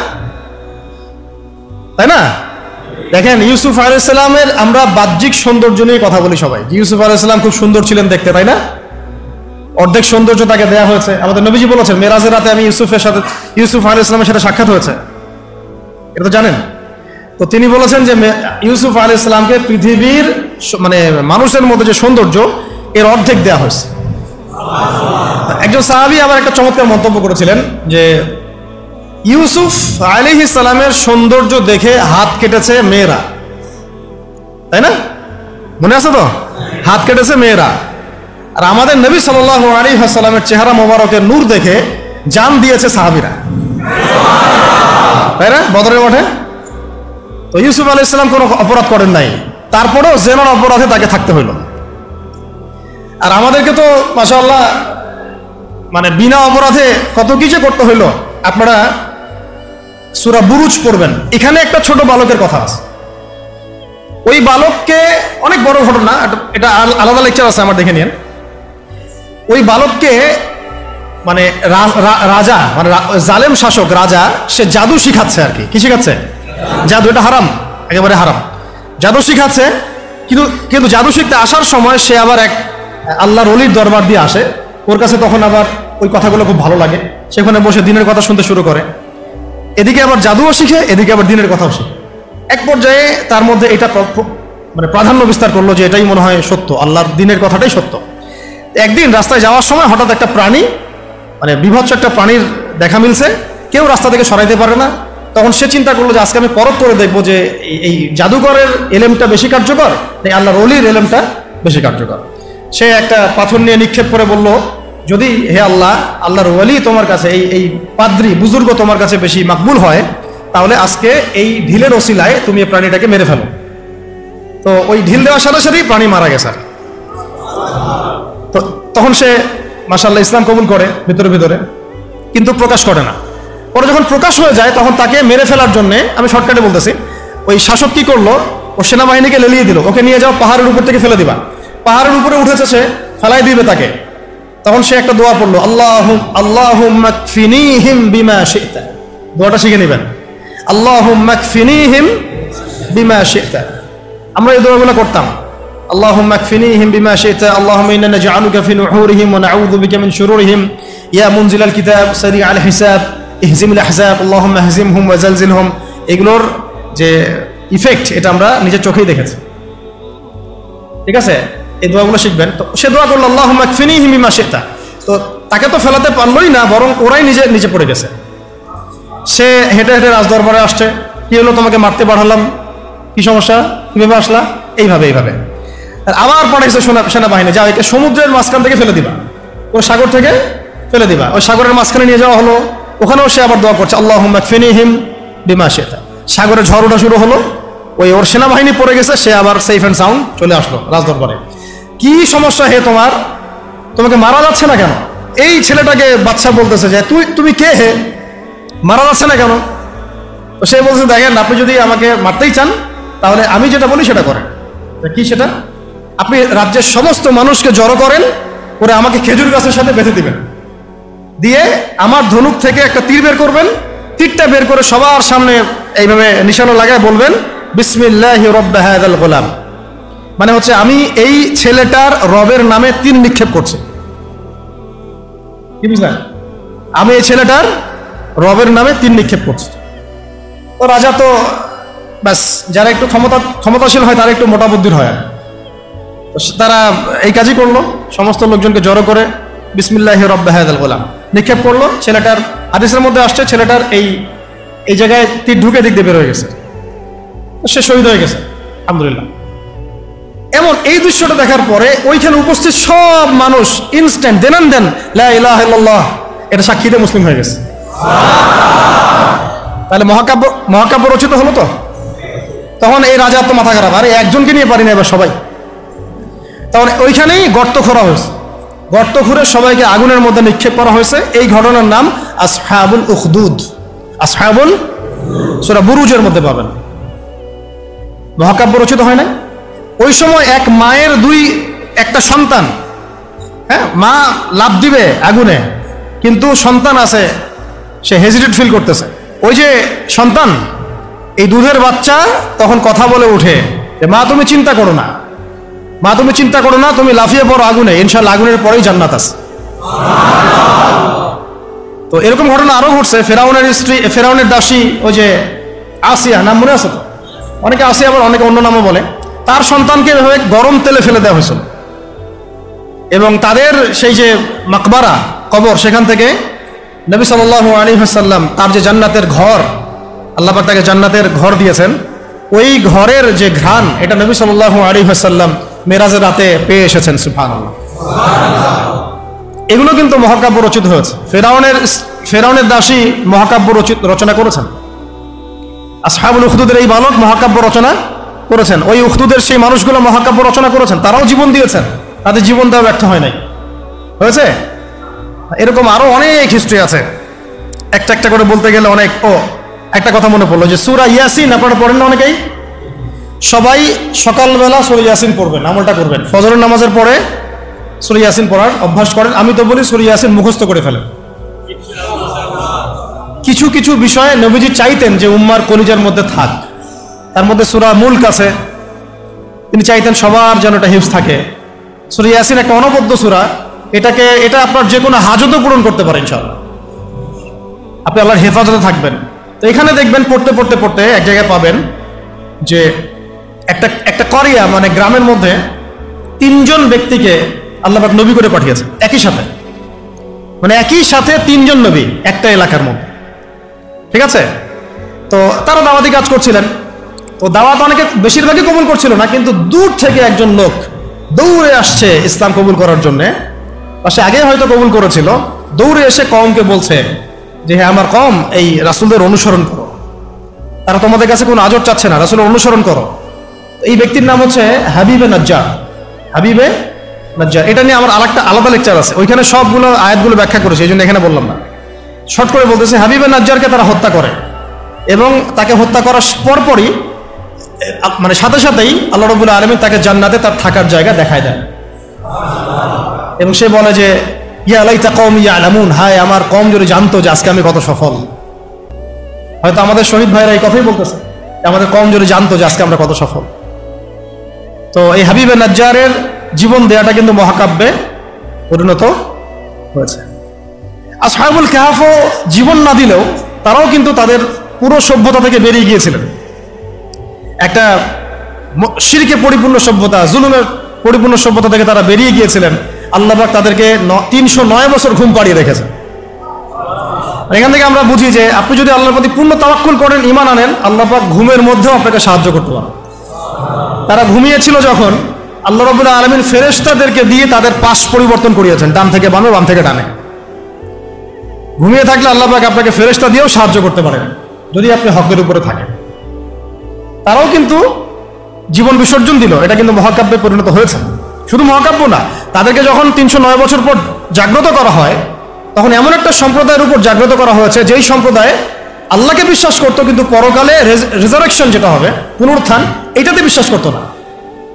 তাই না? দেখেন, ইউসুফ আলাইহিস সালামের আমরা বাহ্যিক সৌন্দর্য নিয়ে কথা বলি সবাই। ইউসুফ আলাইহিস সালাম খুব সুন্দর ছিলেন দেখতে, তাই না? অর্ধেক সৌন্দর্য তাকে দেয়া হয়েছে। আমাদের নবীজি বলেছেন, মেরাজের রাতে আমি ইউসুফ আলাইহিস সালামের সাথে সাক্ষাৎ হয়েছে, এটা তো জানেন। তো তিনি বলেছেন যে ইউসুফ আলাইহিস সালামকে পৃথিবীর মানে মানুষের মধ্যে যে সৌন্দর্য, এর অর্ধেক দেয়া হয়েছে। একজন সাহাবী আবার একটা চমৎকার মন্তব্য করেছিলেন যে ইউসুফ আলাইহিস সালামের সৌন্দর্য দেখে হাত কেটেছে মেয়েরা, তাই না? মনে আছে তো? হাত কেটেছে মেয়েরা। আর আমাদের নবী সাল্লাল্লাহু আলাইহি ওয়াসাল্লামের চেহারা মোবারকের নূর দেখে জান দিয়েছে সাহাবীরা, তাই না? বদরের মাঠে। তো ইউসুফ আলাইহিস সালাম কোনো অপরাধ করেন নাই, তারপরেও জেনার অপরাধে তাকে থাকতে হইল। আর আমাদেরকে তো মাশাআল্লাহ মানে বিনা অপরাধে কত কিছু করতে হইল। আপনারা সূরা বুরুজ পড়বেন, এখানে একটা ছোট বালকের কথা আছে। ওই বালককে, অনেক বড় ঘটনা, এটা আলাদা লেকচার আছে আমার, দেখে নিন। ওই বালককে মানে রাজা, মানে জালেম শাসক রাজা, সে জাদু শিখাচ্ছে আর কি। কি শিখাচ্ছে? জাদু। এটা হারাম, একেবারে হারাম। জাদু শিখাচ্ছে, কিন্তু জাদু শিখতে আসার সময় সে আবার এক আল্লাহর ওলির দরবার দিয়ে আসে। ওর কাছে তখন আবার ওই কথাগুলো খুব ভালো লাগে, সেখানে বসে দিনের কথা শুনতে শুরু করে। এদিকে আবার জাদুও শিখে, এদিকে আবার দিনের কথাও শিখে। এক পর্যায়ে তার মধ্যে এটা মানে প্রাধান্য বিস্তার করলো যে এটাই মনে হয় সত্য, আল্লাহর দিনের কথাটাই সত্য। একদিন রাস্তায় যাওয়ার সময় হঠাৎ একটা প্রাণী, মানে বিভৎস একটা প্রাণীর দেখা মিলছে, কেউ রাস্তা থেকে সরাইতে পারে না। তখন সে চিন্তা করলো যে আজকে আমি পরখ করে দেখবো যে এই জাদুকরের এলেমটা বেশি কার্যকর, এই আল্লাহর ওলির এলেমটা বেশি কার্যকর। সে একটা পাথর নিয়ে নিক্ষেপ করে বলল, যদি হে আল্লাহ, আল্লাহর ওলি তোমার কাছে, এই পাদ্রী বুজুর্গ তোমার কাছে বেশি মাকবুল হয়, তাহলে আজকে এই ঢিলের ওসিলায় তুমি এই প্রাণীটাকে মেরে ফেলো। তো ওই ঢিল দেওয়ার সাথে সাথেই প্রাণী মারা গেছে। তো তখন সে মাশাআল্লাহ ইসলাম কবুল করে ভিতরে ভিতরে, কিন্তু প্রকাশ করে না। পরে যখন প্রকাশ হয়ে যায়, তখন তাকে মেরে ফেলার জন্য, আমি শর্টকাটে বলতেছি, ওই শাসক কি করলো, ও সেনাবাহিনীকে লেলিয়ে দিল, ওকে নিয়ে যাও পাহাড়ের উপর থেকে ফেলে দিবা। পাহাড়ের উপরে উঠেছে সে, ফেলাই দিবে তাকে। তখন সে একটা দোয়া পড়লো, আল্লাহুম্মা কফিনিহিম বিমা শি'তা। দোয়াটা শিখে নেবেন, আল্লাহুম্মা কফিনিহিম বিমা শি'তা। আমরা এই দোয়াগুলো করতাম, আল্লাহুম্মা কফিনিহিম বিমা শি'তা, আল্লাহুম্মা ইন্না নাজআলুকা ফি নুহুরিহিম ওয়া নাউযু বিকা মিন শুরুরিহিম, ইয়া মুনজিলাল কিতাব সারিআল হিসাব ইহজিমুল আহজাব, আল্লাহুম্মা হজিমহুম ওয়া জালজিলহুম। এগুলোর যে ইফেক্ট, এটা আমরা নিজের চোখেই দেখেছি। ঠিক আছে? এই দোয়াগুলো শিখবেন। তো সে দোয়া করলো, আল্লাহুম্মা কফিনিহিম বিমা শি'তা, তো তাকে তো ফেলাতে পারলোই না, বরং ওরাই নিচে পড়ে গেছে। সে হেঁটে হেঁটে রাজদরবারে আসছে, কি হলো, তোমাকে মারতে পাঠালাম, কি সমস্যা, কিভাবে আসলা, এইভাবে। আর আবার পাঠাইছে সেনাবাহিনী, যা একে সমুদ্রের মাঝখান থেকে ফেলে দিবা, ওই সাগর থেকে ফেলে দিবা। ওই সাগরের মাঝখানে নিয়ে যাওয়া হলো, ওখানেও সে আবার দোয়া করছে, আল্লাহুম্মা কফিনিহিম বিমা শি'তা। সাগরে ঝড় ওঠা শুরু হলো, ওর সেনাবাহিনী পড়ে গেছে, সে আবার সেফ অ্যান্ড সাউন্ড চলে আসলো রাজদরবারে। কি সমস্যা হে তোমার, তোমাকে মারা যাচ্ছে না কেন? এই ছেলেটাকে বাদশা বলতেছে যে তুমি কে হে, মারা যাচ্ছে না কেন? তো সে বলছে, দেখেন, আপনি যদি আমাকে মারতেই চান তাহলে আমি যেটা বলি সেটা করেন। কি সেটা? আপনি রাজ্যের সমস্ত মানুষকে জড়ো করেন, করে আমাকে খেজুর গাছের সাথে বেঁধে দিবেন, দিয়ে আমার ধনুক থেকে একটা তীর বের করবেন, তীরটা বের করে সবার সামনে এইভাবে নিশানা লাগায় বলবেন, বিসমিল্লাহি রব্বি হাযাল গোলাম। মানে হচ্ছে আমি এই ছেলেটার রবের নামে তীর নিক্ষেপ করছি। কি বুঝলেন? আমি এই ছেলেটার রবের নামে তীর নিক্ষেপ করছি। তো রাজা তো ব্যাস, যারা একটু ক্ষমতাশীল হয় তারা একটু মোটা বুদ্ধির হয়, তারা এই কাজই করলো, সমস্ত লোকজনকে জড়ো করে বিসমিল্লাহি রব্বি হাযাল গোলাম নিক্ষেপ করলো। ছেলেটার হাদিসের মধ্যে আসছে, ছেলেটার এই জায়গায় তীর ঢুকে দিক দিয়ে বের হয়ে গেছে, সে শহীদ হয়ে গেছে, আলহামদুলিল্লাহ। এমন এই দৃশ্যটা দেখার পরে ওইখানে উপস্থিত সব মানুষ ইনস্ট্যান্ট দেন লা ইলাহা ইল্লাল্লাহ এটা সাক্ষী দিয়ে মুসলিম হয়ে গেছে। তাহলে মহাকাব্য রচিত হলো। তো তখন এই রাজা তো মাথা খারাপ, আরে একজনকে নিয়ে পারি না এবার সবাই। তখন ওইখানেই গর্ত খোঁড়া হয়েছে, গর্ত খুঁড়ে সবাইকে আগুনের মধ্যে নিক্ষেপ করা হয়েছে। এই ঘটনার নাম আসহাবুল উখদুদ। আসহাবুল, সূরা বুরুজের মধ্যে পাবেন। মহাকাব্য রচিত হয় না। ওই সময় এক মায়ের একটা সন্তান, হ্যাঁ, মা লাফ দিবে আগুনে, কিন্তু সন্তান আছে, সে হেজিটেট ফিল করতেছে। ওই যে সন্তান, এই দুধের বাচ্চা তখন কথা বলে উঠে যে মা তুমি চিন্তা করো না, মা তুমি চিন্তা করো না, তুমি লাফিয়ে পড়ো আগুনে, ইনশাআল্লাহ আগুনের পরেই জান্নাত আছে। তো এরকম ঘটনা আরো ঘটছে। ফেরাউনের স্ত্রী, ফেরাউনের দাসী, ওই যে আসিয়া, নাম মনে আছে তো? অনেকে আসিয়া আবার অনেকে অন্য নামও বলে। তার সন্তানকে এভাবে গরম তেলে ফেলে দেওয়া হয়েছিল, এবং তাদের সেই যে মাকবারা, কবর, সেখান থেকে নবী সাল্লাল্লাহু আলাইহি ওয়াসাল্লাম তার যে জান্নাতের ঘর, আল্লাহ পাক তাকে জান্নাতের ঘর দিয়েছেন, ওই ঘরের যে ঘ্রাণ, এটা নবী সাল্লাল্লাহু আলাইহি ওয়াসাল্লাম মেরাজের রাতে পেয়ে এসেছেন। সুবহানাল্লাহ। এগুলো কিন্তু মহাকাব্য রচিত হয়েছে। ফেরাউনের দাসী মহাকাব্য রচনা করেছেন। আসহাবুল উখদুদের এই বালক মহাকাব্য রচনা করেছেন। ওই উখদুদের সেই মানুষগুলো মহাকাব্য রচনা করেছেন, তারাও জীবন দিয়েছেন, তাদের জীবন দেওয়া ব্যর্থ হয় নাই, হয়েছে। এরকম আরো অনেক হিস্ট্রি আছে, একটা করে বলতে গেলে অনেক। একটা কথা মনে পড়লো যে সূরা ইয়াসিন আপনারা পড়েন না অনেকেই? সবাই সকালবেলা সূরা ইয়াসিন পড়বেন, আমলটা করবেন। ফজরের নামাজের পরে সূরা ইয়াসিন পড়ার অভ্যাস করেন। আমি তো বলি সূরা ইয়াসিন মুখস্থ করে ফেলেন। কিছু কিছু বিষয়ে নবীজি চাইতেন যে উম্মার কলিজার মধ্যে থাক। তার মধ্যে সূরা মুলক আছে, তিনি চাইতেন সবার যেন এটা হিফজ থাকে। সূরা ইয়াসিন একটা অনবদ্য সূরা, এটা আপনার যে কোনো হাজতও পূরণ করতে পারে ইনশাআল্লাহ, আপনি আল্লাহর হেফাজতে থাকবেন। তো এখানে দেখবেন পড়তে এক জায়গায় পাবেন যে একটা করিয়া, মানে গ্রামের মধ্যে 3 জন ব্যক্তিকে আল্লাহ পাক নবী করে পাঠিয়েছে একই সাথে, মানে একই সাথে 3 জন নবী একটা এলাকার মধ্যে, ঠিক আছে। তো তারা দাওয়াতি কাজ করছিলেন। তো দাওয়াত অনেকে বেশিরভাগই কবুল করছিল না, কিন্তু দূর থেকে একজন লোক দৌড়ে আসছে ইসলাম কবুল করার জন্যে। সে আগে হয়তো কবুল করেছিল, দৌড়ে এসে কওমকে বলছে যে হ্যাঁ আমার কওম, এই রাসূলদের অনুসরণ করো, তারা তোমাদের কাছে কোনো আজর চাচ্ছে না, রাসূলের অনুসরণ করো। এই ব্যক্তির নাম হচ্ছে হাবিবে নাজ্জার। হাবিবে নাজ্জার, এটা নিয়ে আমার আলাদা লেকচার আছে, ওইখানে সবগুলো আয়াতগুলো ব্যাখ্যা করেছে, এই জন্য এখানে বললাম না। শর্ট করে বলতেছে, হাবিবে নাজ্জারকে তারা হত্যা করে, এবং তাকে হত্যা করার পরপরই, মানে সাথে সাথেই আল্লাহ রাব্বুল আলামিন তাকে জান্নাতে তার থাকার জায়গা দেখায় দেন, এবং সে বলে যে ইয়া লাইতা কওমি ইয়ালামুন, হায় আমার কওম যদি জানতো যে আজকে আমি কত সফল। হয়তো আমাদের শহীদ ভাইরা এই কথাই বলতেছে, আমাদের কওম যদি জানতো যে আজকে আমরা কত সফল। তো এই হাবিবে নাজ্জারের জীবন দেয়াটা কিন্তু মহাকাব্যে পরিণত হয়েছে। আসহাবুল কাহফও জীবন না দিলেও তারাও কিন্তু তাদের পুরো সভ্যতা থেকে বেরিয়ে গিয়েছিলেন। একটা শিরকে পরিপূর্ণ সভ্যতা, জুলুমের পরিপূর্ণ সভ্যতা থেকে তারা বেরিয়ে গিয়েছিলেন। আল্লাহ পাক তাদেরকে 309 বছর ঘুম পাড়িয়ে রেখেছেন। এখান থেকে আমরা বুঝি যে আপনি যদি আল্লাহর প্রতি পূর্ণ তাওয়াক্কুল করেন, ঈমান আনেন, আল্লাহ পাক ঘুমের মধ্যেও আপনাকে সাহায্য করতে পারেন। তারা ঘুমিয়েছিল যখন, আল্লাহ রাব্বুল আলামিন ফেরেশতাদেরকে দিয়ে তাদের পাশ পরিবর্তন করিয়েছেন, ডান থেকে বামে, বাম থেকে ডানে। ঘুমিয়ে থাকলে আল্লাহ পাক আপনাকে ফেরেশতা দিয়েও সাহায্য করতে পারেন যদি আপনি হকের উপরে থাকেন। তারাও কিন্তু জীবন বিসর্জন দিল, এটা কিন্তু মহাকাব্যে পরিণত হয়েছে। শুধু মহাকাব্য না, তাদেরকে যখন 309 বছর পর জাগ্রত করা হয়, তখন এমন একটা সম্প্রদায়ের উপর জাগ্রত করা হয়েছে যেই সম্প্রদায় আল্লাহকে বিশ্বাস করতো, কিন্তু পরকালে রেজারেকশন যেটা হবে, পুনরুত্থান, এইটাতে বিশ্বাস করতো না।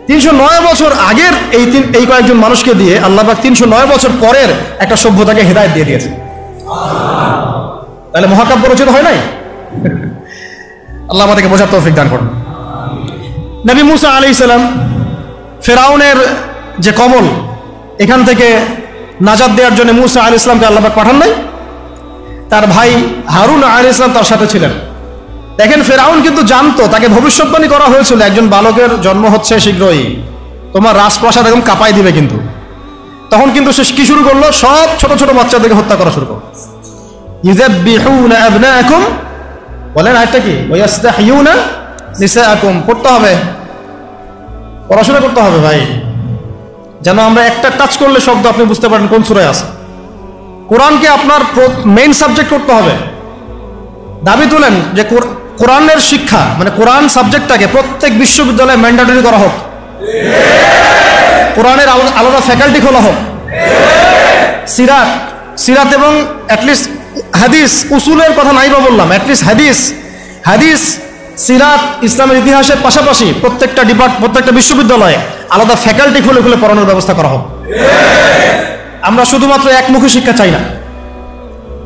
309 বছর আগের এই কয়েকজন মানুষকে দিয়ে আল্লাহ পাক 309 বছর পরের একটা সভ্যতাকে হেদায়েত দিয়ে দিয়েছে। তাহলে মহাকাব্য রচিত হয় নাই? আল্লাহ আমাদেরকে বোঝার তৌফিক দান করুন। নবী মুসা আলাইহিস সালাম ফেরাউনের যে কবল, এখান থেকে নাজাত দেওয়ার জন্য মুসা আলাইহিস সালামকে আল্লাহ পাক পাঠান নাই? তার ভাই হারুন আলাইহিস সালাম তার সাথে ছিলেন। দেখেন, ফেরাউন কিন্তু জানতো, তাকে ভবিষ্যৎবাণী করা হয়েছিল একজন বালকের জন্ম হচ্ছে শীঘ্রই, তোমার রাজপ্রাসাদ একদম কাঁপাই দিবে। কিন্তু তখন কিন্তু সে কি শুরু করলো? সব ছোট ছোট বাচ্চাদেরকে হত্যা করা শুরু করলো। ইউযাববিহুনা আবনাআকুম, বলেন আরেকটা কি? ওয়ায়াস্তাহইউনা নিসাআকুম। পড়তে হবে, পড়াশোনা করতে হবে ভাই, যেন আমরা একটা টাচ করলে শব্দ আপনি বুঝতে পারেন কোন সূরায় আছে। কোরআনকে আপনার মেইন সাবজেক্ট করতে হবে। দাবি তুলেন যে কোরআনের শিক্ষা, মানে কোরআন সাবজেক্টটাকে প্রত্যেক বিশ্ববিদ্যালয়ে ম্যান্ডেটরি করা হোক, কোরআনের আলাদা ফ্যাকাল্টি খোলা হোক। সিরাত এবং অ্যাটলিস্ট হাদিস, উসুলের কথা নাই বা বললাম, অ্যাটলিস্ট হাদিস, সিরাত, ইসলামের ইতিহাসের পাশাপাশি প্রত্যেকটা বিশ্ববিদ্যালয়ে আলাদা ফ্যাকাল্টি খুলে খুলে পড়ানোর ব্যবস্থা করা হোক। আমরা শুধুমাত্র একমুখী শিক্ষা চাই না,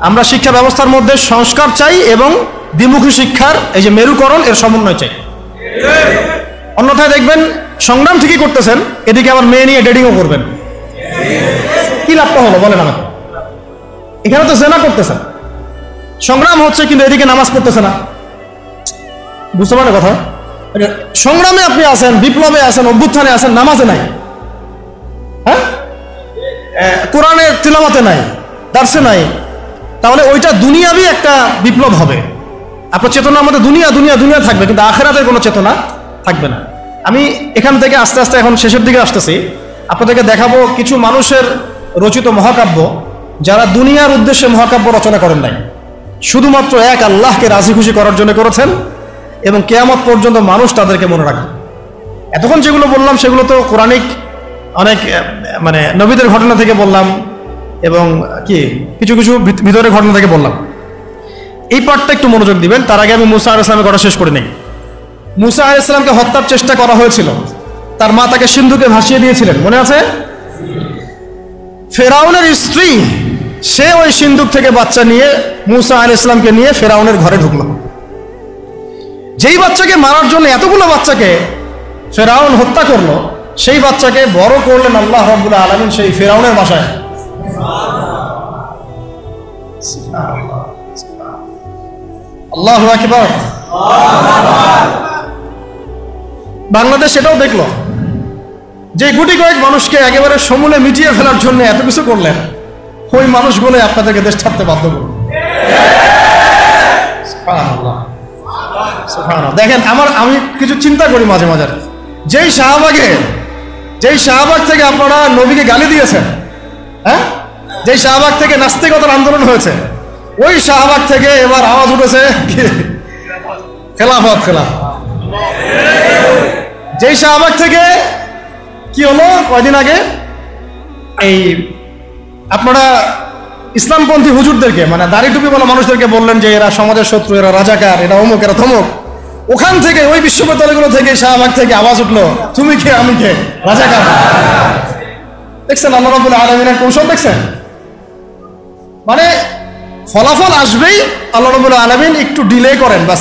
আমরা শিক্ষা ব্যবস্থার মধ্যে সংস্কার চাই এবং দ্বিমুখী শিক্ষার এই যে মেরুকরণ, এর সমন্বয় চাই। অন্যথায় দেখবেন সংগ্রাম ঠিকই করতেছেন, এদিকে আবার মেয়ে নিয়ে ডেটিংও করবেন, কি লাভটা হলো বলেন আমাকে? এখানে তো জেনা করতেছেন, সংগ্রাম হচ্ছে, কিন্তু এদিকে নামাজ পড়তেছে না। বুঝতে পারেন কথা? সংগ্রামে আপনি আছেন, বিপ্লবে আছেন, অভ্যুত্থানে আছেন, নামাজে নাই, হ্যাঁ, কোরআনের তিলাওয়াতে নাই, দার্সে নাই। তাহলে ওইটা দুনিয়াবি একটা বিপ্লব হবে। আপনার চেতনার মধ্যে দুনিয়া দুনিয়া দুনিয়া থাকবে, কিন্তু আখিরাতের কোনো চেতনা থাকবে না। আমি এখান থেকে আস্তে আস্তে এখন শেষের দিকে আসতেছি, আপনাদেরকে দেখাবো কিছু মানুষের রচিত মহাকাব্য যারা দুনিয়ার উদ্দেশ্যে মহাকাব্য রচনা করেন নাই, শুধুমাত্র এক আল্লাহকে রাজি খুশি করার জন্য করেছেন, এবং কিয়ামত পর্যন্ত মানুষ তাদেরকে মনে রাখবে। এতক্ষণ যেগুলো বললাম সেগুলো তো কোরআনিক অনেক, মানে নবীদের ঘটনা থেকে বললাম, এবং কি কিছু কিছু ভিতরের ঘটনা থেকে বললাম। এই পার্টটা একটু মনোযোগ দিবেন। তার আগে আমি মুসা আলাইহিস সালামের কথা শেষ করে নেই। মুসা আলাইহিস সালামকে হত্যার চেষ্টা করা হয়েছিল, তার মা তাকে সিন্ধুকে ভাসিয়ে দিয়েছিলেন, মনে আছে? ফেরাউনের স্ত্রী, সে ওই সিন্ধুক থেকে বাচ্চা নিয়ে মুসা আলাইহিস সালামকে নিয়ে ফেরাউনের ঘরে ঢুকলো। যেই বাচ্চাকে মারার জন্য এতগুলো বাচ্চাকে ফেরাউন হত্যা করলো, সেই বাচ্চাকে বড় করলেন আল্লাহ রাব্বুল আলামিন সেই ফেরাউনের বাসায়। আল্লাহু আকবার। বাংলাদেশ সেটাও দেখলো, যে গুটি কয়েক মানুষকে একেবারে সমূলে মিটিয়ে ফেলার জন্য এত কিছু করলেন, ওই মানুষগুলো আপনাদেরকে দেশ ছাড়তে বাধ্য করল। দেখেন, আমি কিছু চিন্তা করি মাঝে মাঝে, যেই শাহবাগ থেকে আপনারা নবীকে গালি দিয়েছেন, হ্যাঁ, যেই শাহবাগ থেকে নাস্তিকতার আন্দোলন হয়েছে, ওই শাহবাগ থেকে এবার আওয়াজ উঠেছে খেলাফত। যেই শাহবাগ থেকে কি হলো কয়দিন আগে, এই আপনারা ইসলামপন্থী হুজুরদেরকে, মানে দাড়ি টুপি বলা মানুষদেরকে বললেন যে এরা সমাজের শত্রু, এরা রাজাকার, এরা অমুক, এরা থমুক। ওখান থেকে, ওই বিশ্ববিদ্যালয়গুলো থেকে, শাহবাগ থেকে আওয়াজ উঠলো, তুমি কে আমি কে, রাজাকার। দেখছেন আল্লাহ রাব্বুল আলামিনের কৌশল? দেখছেন, মানে ফলাফল আসবেই, আল্লাহ রাব্বুল আলামিন একটু ডিলে করেন বাস।